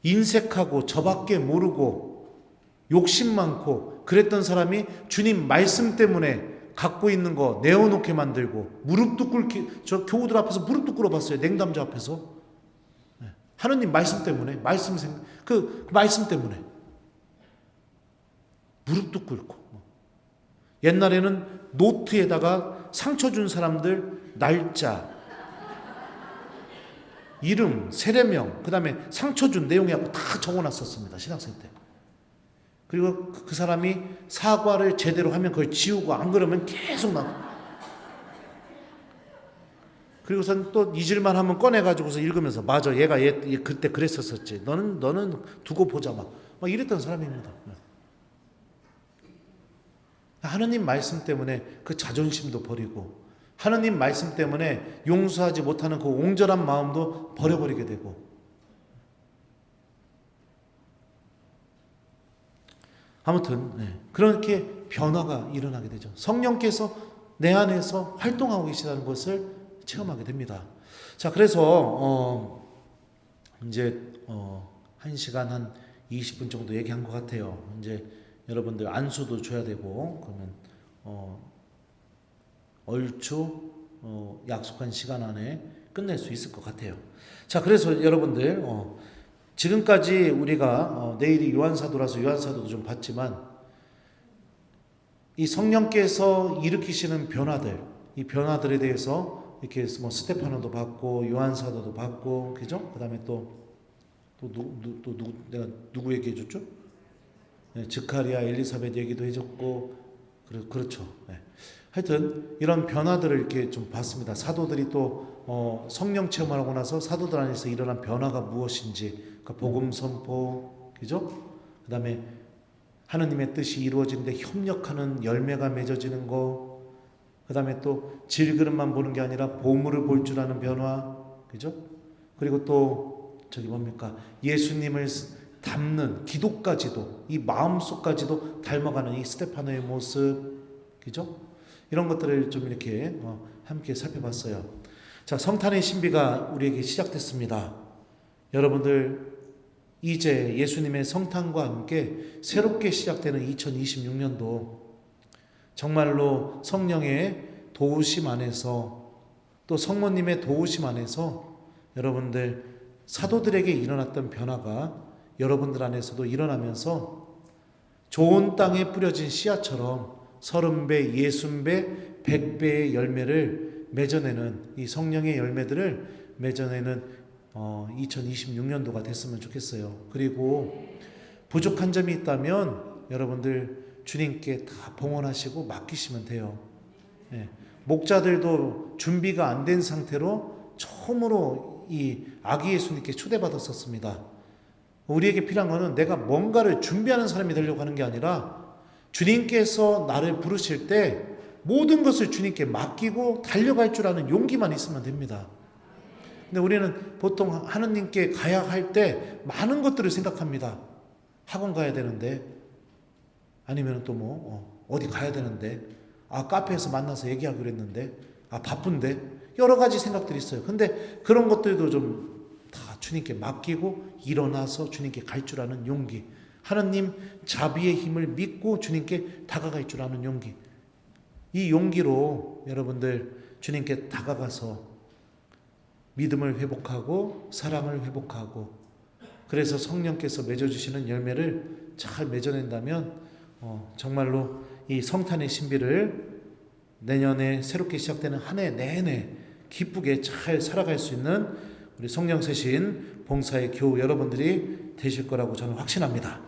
인색하고 저밖에 모르고 욕심 많고 그랬던 사람이 주님 말씀 때문에 갖고 있는 거 내어놓게 만들고, 무릎도 꿇기, 저 교우들 앞에서 무릎도 꿇어봤어요. 냉담자 앞에서. 하느님 말씀 때문에, 그 말씀 때문에 무릎도 꿇고. 옛날에는 노트에다가 상처 준 사람들 날짜, 이름, 세례명, 그 다음에 상처 준 내용이라고 다 적어놨었습니다. 신학생 때. 그리고 그 사람이 사과를 제대로 하면 그걸 지우고, 안 그러면 계속 나고. 그리고선 또 잊을만 하면 꺼내가지고서 읽으면서, 맞아, 얘 그때 그랬었었지. 너는 두고 보자. 막 이랬던 사람입니다. 하느님 말씀 때문에 그 자존심도 버리고, 하느님 말씀 때문에 용서하지 못하는 그 옹졸한 마음도 버려버리게 되고, 아무튼 그렇게 변화가 일어나게 되죠. 성령께서 내 안에서 활동하고 계시다는 것을 체험하게 됩니다. 자, 그래서 이제 1시간 한 20분 정도 얘기한 것 같아요. 이제 여러분들 안수도 줘야 되고, 그러면 얼추 약속한 시간 안에 끝낼 수 있을 것 같아요. 자, 그래서 여러분들 지금까지 우리가 내일이 요한사도라서 요한사도도 좀 봤지만, 이 성령께서 일으키시는 변화들, 이 변화들에 대해서 이렇게 뭐 스테파노도 봤고 요한사도도 봤고, 그죠? 그다음에 또 누구 내가 누구 얘기해 줬죠? 네, 즉가리아 엘리사벳 얘기도 해줬고, 그렇죠. 네. 하여튼 이런 변화들을 이렇게 좀 봤습니다. 사도들이 또 성령 체험을 하고 나서 사도들 안에서 일어난 변화가 무엇인지, 그러니까 복음 선포, 그죠? 그다음에 하느님의 뜻이 이루어지는데 협력하는 열매가 맺어지는 거, 그다음에 또 질그릇만 보는 게 아니라 보물을 볼 줄 아는 변화, 그죠? 그리고 또 저기 뭡니까? 예수님을 닮는 기도까지도, 이 마음속까지도 닮아가는 이 스테파노의 모습, 그죠? 이런 것들을 좀 이렇게 함께 살펴봤어요. 자, 성탄의 신비가 우리에게 시작됐습니다. 여러분들 이제 예수님의 성탄과 함께 새롭게 시작되는 2026년도 정말로 성령의 도우심 안에서, 또 성모님의 도우심 안에서 여러분들 사도들에게 일어났던 변화가 여러분들 안에서도 일어나면서 좋은 땅에 뿌려진 씨앗처럼 30배, 60배, 100배의 열매를 맺어내는, 이 성령의 열매들을 맺어내는 2026년도가 됐으면 좋겠어요. 그리고 부족한 점이 있다면 여러분들 주님께 다 봉헌하시고 맡기시면 돼요. 네. 목자들도 준비가 안 된 상태로 처음으로 이 아기 예수님께 초대받았었습니다. 우리에게 필요한 것은 내가 뭔가를 준비하는 사람이 되려고 하는 게 아니라 주님께서 나를 부르실 때 모든 것을 주님께 맡기고 달려갈 줄 아는 용기만 있으면 됩니다. 근데 우리는 보통 하느님께 가야 할 때 많은 것들을 생각합니다. 학원 가야 되는데, 아니면 또 뭐 어디 가야 되는데, 카페에서 만나서 얘기하기로 했는데, 바쁜데, 여러 가지 생각들이 있어요. 근데 그런 것들도 좀 다 주님께 맡기고 일어나서 주님께 갈 줄 아는 용기, 하느님 자비의 힘을 믿고 주님께 다가갈 줄 아는 용기, 이 용기로 여러분들 주님께 다가가서 믿음을 회복하고 사랑을 회복하고, 그래서 성령께서 맺어주시는 열매를 잘 맺어낸다면 정말로 이 성탄의 신비를 내년에 새롭게 시작되는 한 해 내내 기쁘게 잘 살아갈 수 있는 우리 성령 세신 봉사의 교우 여러분들이 되실 거라고 저는 확신합니다.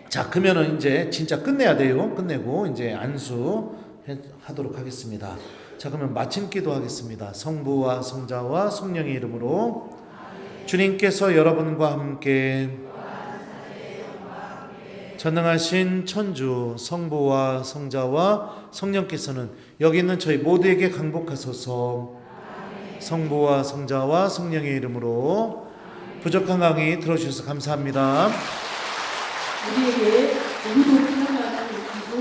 자, 그러면은 이제 진짜 끝내야 돼요. 끝내고 이제 안수 하도록 하겠습니다. 자, 그러면 마침 기도하겠습니다. 성부와 성자와 성령의 이름으로. 주님께서 여러분과 함께 전능하신 천주 성부와 성자와 성령께서는 여기 있는 저희 모두에게 강복하소서. 성부와 성자와 성령의 이름으로. 부족한 강의 들어주셔서 감사합니다. 우리에게 우리도